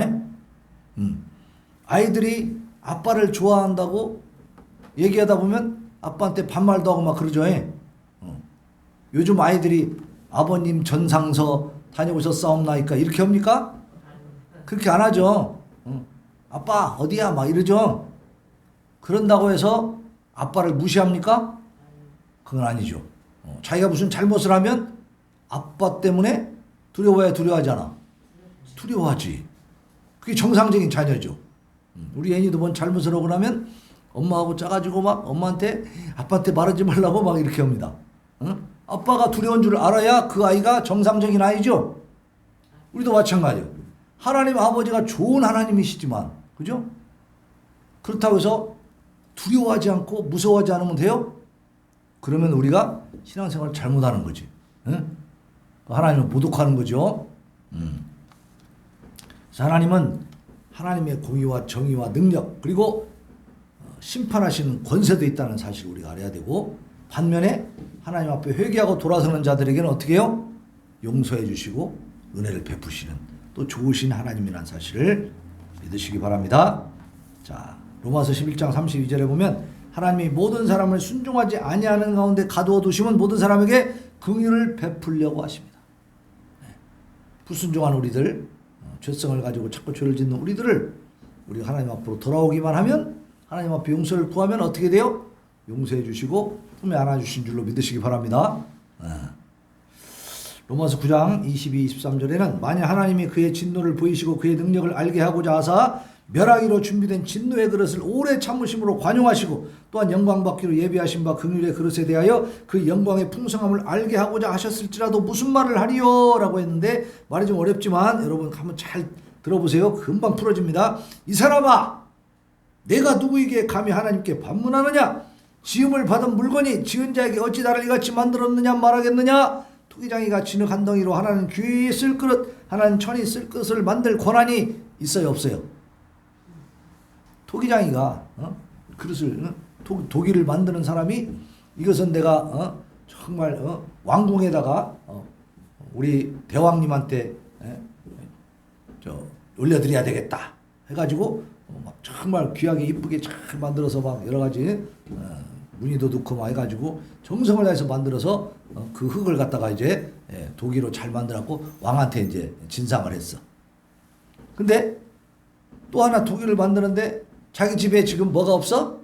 아이들이 아빠를 좋아한다고 얘기하다 보면 아빠한테 반말도 하고 막 그러죠. 요즘 아이들이 아버님 전상서 다녀오셨사옵나이까 이렇게 합니까? 그렇게 안 하죠. 아빠 어디야 막 이러죠. 그런다고 해서 아빠를 무시합니까? 그건 아니죠. 자기가 무슨 잘못을 하면 아빠 때문에 두려워야 두려워하잖아. 두려워하지. 그게 정상적인 자녀죠. 우리 애니도 뭔 잘못을 하고 나면 엄마하고 짜가지고 막 엄마한테, 아빠한테 말하지 말라고 막 이렇게 합니다. 아빠가 두려운 줄 알아야 그 아이가 정상적인 아이죠. 우리도 마찬가지예요. 하나님 아버지가 좋은 하나님이시지만, 그죠? 그렇다고 해서 두려워하지 않고 무서워하지 않으면 돼요? 그러면 우리가 신앙생활을 잘못하는 거지. 응? 하나님을 모독하는 거죠. 그래서 하나님은 하나님의 공의와 정의와 능력, 그리고 심판하시는 권세도 있다는 사실을 우리가 알아야 되고, 반면에 하나님 앞에 회개하고 돌아서는 자들에게는 어떻게 해요? 용서해 주시고 은혜를 베푸시는 또 좋으신 하나님이라는 사실을 믿으시기 바랍니다. 자, 로마서 11장 32절에 보면 하나님이 모든 사람을 순종하지 아니하는 가운데 가두어 두시면 모든 사람에게 긍휼을 베풀려고 하십니다. 불순종한 우리들, 죄성을 가지고 자꾸 죄를 짓는 우리들을 우리가 하나님 앞으로 돌아오기만 하면, 하나님 앞에 용서를 구하면 어떻게 돼요? 용서해 주시고 품에 안아주신 줄로 믿으시기 바랍니다. 로마서 9장 22, 23절에는 만약 하나님이 그의 진노를 보이시고 그의 능력을 알게 하고자 하사 멸하기로 준비된 진노의 그릇을 오래 참으심으로 관용하시고 또한 영광받기로 예비하신 바 긍휼의 그릇에 대하여 그 영광의 풍성함을 알게 하고자 하셨을지라도 무슨 말을 하리요? 라고 했는데, 말이 좀 어렵지만 여러분 한번 잘 들어보세요. 금방 풀어집니다. 이 사람아, 내가 누구에게 감히 하나님께 반문하느냐? 지음을 받은 물건이 지은 자에게 어찌 나를 이같이 만들었느냐 말하겠느냐? 토기장이가 진흙 한 덩이로 하나는 귀에 쓸 그릇, 하나는 천이 쓸 그릇을 만들 권한이 있어요, 없어요? 토기장이가 그릇을, 도기를 만드는 사람이 이것은 내가 정말 왕궁에다가 우리 대왕님한테 올려드려야 되겠다 해가지고 막 정말 귀하게 이쁘게 잘 만들어서 막 여러 가지 무늬도 넣고 막 해가지고 정성을 다해서 만들어서 그 흙을 갖다가 이제 도기로 잘 만들었고 왕한테 이제 진상을 했어. 근데 또 하나 도기를 만드는데 자기 집에 지금 뭐가 없어?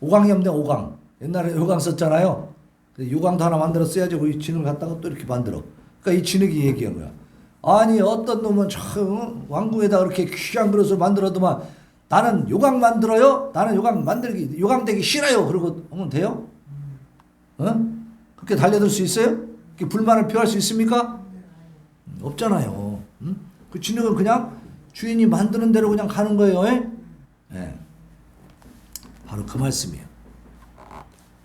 오강이 없네, 오강. 옛날에 요강 썼잖아요. 요강도 하나 만들어 써야지 그 진흙을 갖다가 또 이렇게 만들어. 그러니까 이 진흙이 얘기한 거야. 아니 어떤 놈은 참 왕궁에다 그렇게 귀한 그릇을 만들어도만 나는 요강 만들어요? 나는 요강 만들기, 요강 되기 싫어요. 그러고 하면 돼요? 그렇게 달려들 수 있어요? 그렇게 불만을 표할 수 있습니까? 없잖아요. 그 진흙은 그냥 주인이 만드는 대로 그냥 가는 거예요. 네. 바로 그 말씀이에요.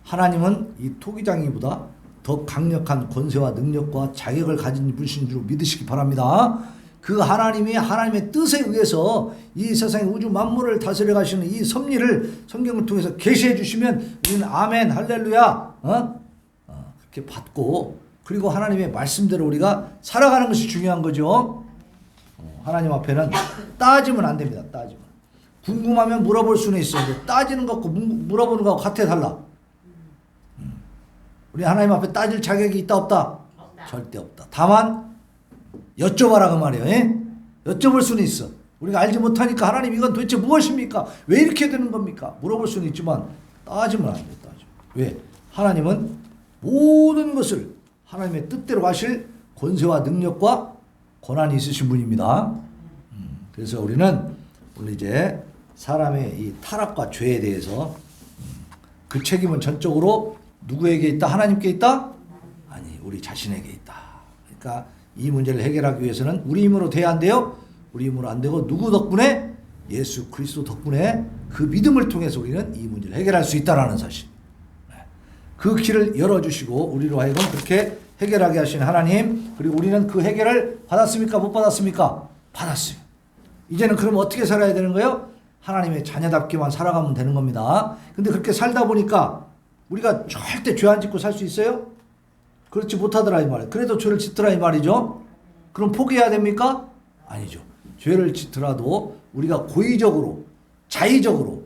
하나님은 이 토기장이보다 더 강력한 권세와 능력과 자격을 가진 분이신 줄 믿으시기 바랍니다. 그 하나님이 하나님의 뜻에 의해서 이 세상의 우주 만물을 다스려 가시는 이 섭리를 성경을 통해서 계시해 주시면 우리는 아멘 할렐루야 그렇게 받고, 그리고 하나님의 말씀대로 우리가 살아가는 것이 중요한 거죠. 하나님 앞에는 따지면 안 됩니다. 따지면. 궁금하면 물어볼 수는 있어요. 따지는 것과 물어보는 것하고 같아 달라. 우리 하나님 앞에 따질 자격이 있다 없다? 없다. 절대 없다. 다만 여쭤봐라 그 말이에요. 여쭤볼 수는 있어. 우리가 알지 못하니까 하나님 이건 도대체 무엇입니까? 왜 이렇게 되는 겁니까? 물어볼 수는 있지만 따지면 안 돼. 따지면. 왜? 하나님은 모든 것을 하나님의 뜻대로 하실 권세와 능력과 권한이 있으신 분입니다. 그래서 우리는 오늘 이제 사람의 이 타락과 죄에 대해서 그 책임은 전적으로 누구에게 있다? 하나님께 있다? 아니, 우리 자신에게 있다. 그러니까 이 문제를 해결하기 위해서는 우리 힘으로 돼야 안 돼요? 우리 힘으로 안 되고 누구 덕분에? 예수 그리스도 덕분에 그 믿음을 통해서 우리는 이 문제를 해결할 수 있다는 사실. 그 길을 열어주시고 우리로 하여금 그렇게 해결하게 하신 하나님, 그리고 우리는 그 해결을 받았습니까? 못 받았습니까? 받았어요. 이제는 그럼 어떻게 살아야 되는 거예요? 하나님의 자녀답게만 살아가면 되는 겁니다. 근데 그렇게 살다 보니까 우리가 절대 죄 안 짓고 살 수 있어요? 그렇지 못하더라 이 말이에요. 그래도 죄를 짓더라 이 말이죠. 그럼 포기해야 됩니까? 아니죠. 죄를 짓더라도 우리가 고의적으로, 자의적으로,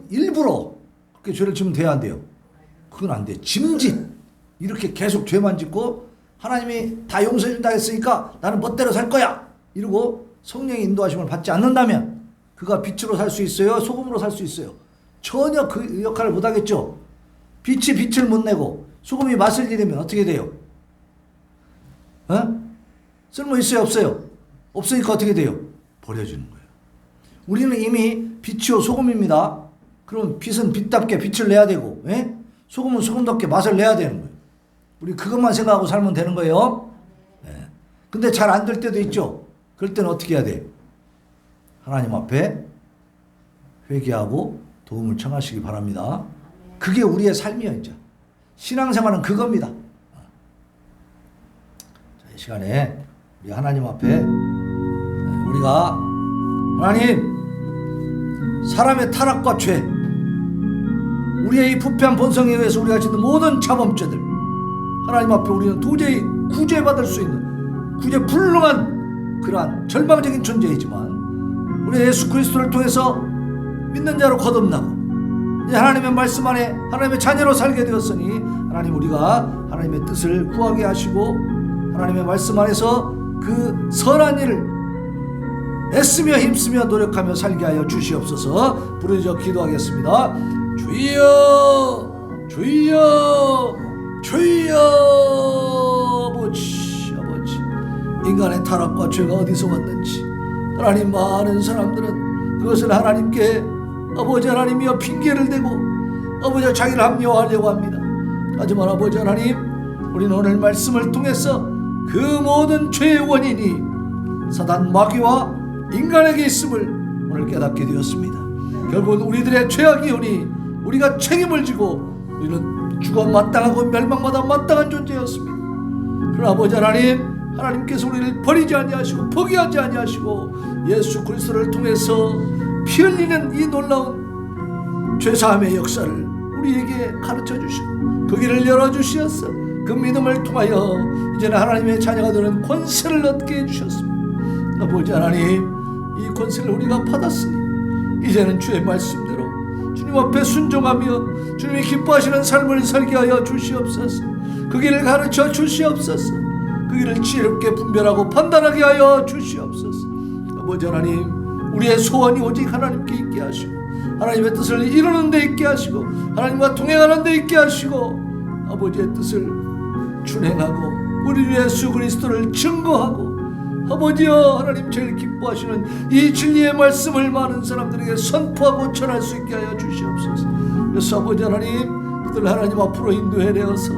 일부러 그렇게 죄를 지면 돼야 안 돼요? 그건 안 돼. 짐짓 이렇게 계속 죄만 짓고 하나님이 다 용서해 준다 했으니까 나는 멋대로 살 거야 이러고 성령의 인도하심을 받지 않는다면 그가 빛으로 살 수 있어요? 소금으로 살 수 있어요? 전혀 그 역할을 못하겠죠. 빛이 빛을 못 내고 소금이 맛을 잃으면 어떻게 돼요? 쓸모 있어요? 없어요? 없으니까 어떻게 돼요? 버려지는 거예요. 우리는 이미 빛이요 소금입니다. 그럼 빛은 빛답게 빛을 내야 되고, 소금은 소금답게 맛을 내야 되는 거예요. 우리 그것만 생각하고 살면 되는 거예요. 네. 근데 잘 안 될 때도 있죠. 그럴 때는 어떻게 해야 돼? 하나님 앞에 회개하고 도움을 청하시기 바랍니다. 그게 우리의 삶이에요. 이제 신앙생활은 그겁니다. 자, 이 시간에 우리 하나님 앞에 우리가 하나님, 사람의 타락과 죄, 우리의 이 부패한 본성에 의해서 우리가 짓는 모든 자범죄들, 하나님 앞에 우리는 도저히 구제받을 수 있는, 구제 불능한 그러한 절망적인 존재이지만 우리 예수 그리스도를 통해서 믿는 자로 거듭나고 이제 하나님의 말씀 안에 하나님의 자녀로 살게 되었으니 하나님, 우리가 하나님의 뜻을 구하게 하시고 하나님의 말씀 안에서 그 선한 일을 애쓰며 힘쓰며 노력하며 살게 하여 주시옵소서. 부르짖어 기도하겠습니다. 주여, 주여, 주여. 아버지, 아버지, 인간의 타락과 죄가 어디서 왔는지 하나님, 많은 사람들은 그것을 하나님께 아버지 하나님이여 핑계를 대고 아버지 자기를 합리화하려고 합니다. 하지만 아버지 하나님, 우리는 오늘 말씀을 통해서 그 모든 죄의 원인이 사단 마귀와 인간에게 있음을 오늘 깨닫게 되었습니다. 결국은 우리들의 죄악이오니 우리가 책임을 지고 우리는 죽어 마땅하고 멸망마다 마땅한 존재였습니다. 그러나 아버지 하나님, 하나님께서 우리를 버리지 아니하시고 포기하지 아니하시고 예수 그리스도를 통해서 피 흘리는 이 놀라운 죄사함의 역사를 우리에게 가르쳐 주시고 그 길을 열어주시었어. 그 믿음을 통하여 이제는 하나님의 자녀가 되는 권세를 얻게 해주셨습니다. 아버지 하나님, 이 권세를 우리가 받았으니 이제는 주의 말씀대로 주님 앞에 순종하며 주님이 기뻐하시는 삶을 살게 하여 주시옵소서. 그 길을 가르쳐 주시옵소서. 그 길을 지혜롭게 분별하고 판단하게 하여 주시옵소서. 아버지 하나님, 우리의 소원이 오직 하나님께 있게 하시고 하나님의 뜻을 이루는 데 있게 하시고 하나님과 동행하는 데 있게 하시고 아버지의 뜻을 준행하고 우리 예수 그리스도를 증거하고 아버지여 하나님, 제일 기뻐하시는 이 진리의 말씀을 많은 사람들에게 선포하고 전할 수 있게 하여 주시옵소서. 그래서 아버지 하나님, 그들 하나님 앞으로 인도해 내어서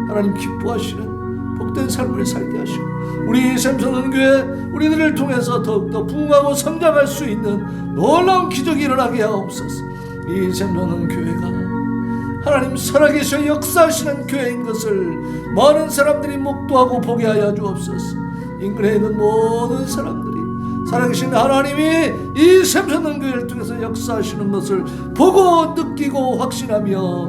하나님 기뻐하시는 복된 삶을 살게 하시고 우리 샘선은교회 우리들을 통해서 더욱더 부흥하고 성장할 수 있는 놀라운 기적이 일어나게 하옵소서. 이 샘선은교회가 하나님 살아계셔 역사하시는 교회인 것을 많은 사람들이 목도하고 보게 하여 주옵소서. 인근에 있는 모든 사람들이 살아계신 하나님이 이 샘선은교회를 통해서 역사하시는 것을 보고 느끼고 확신하며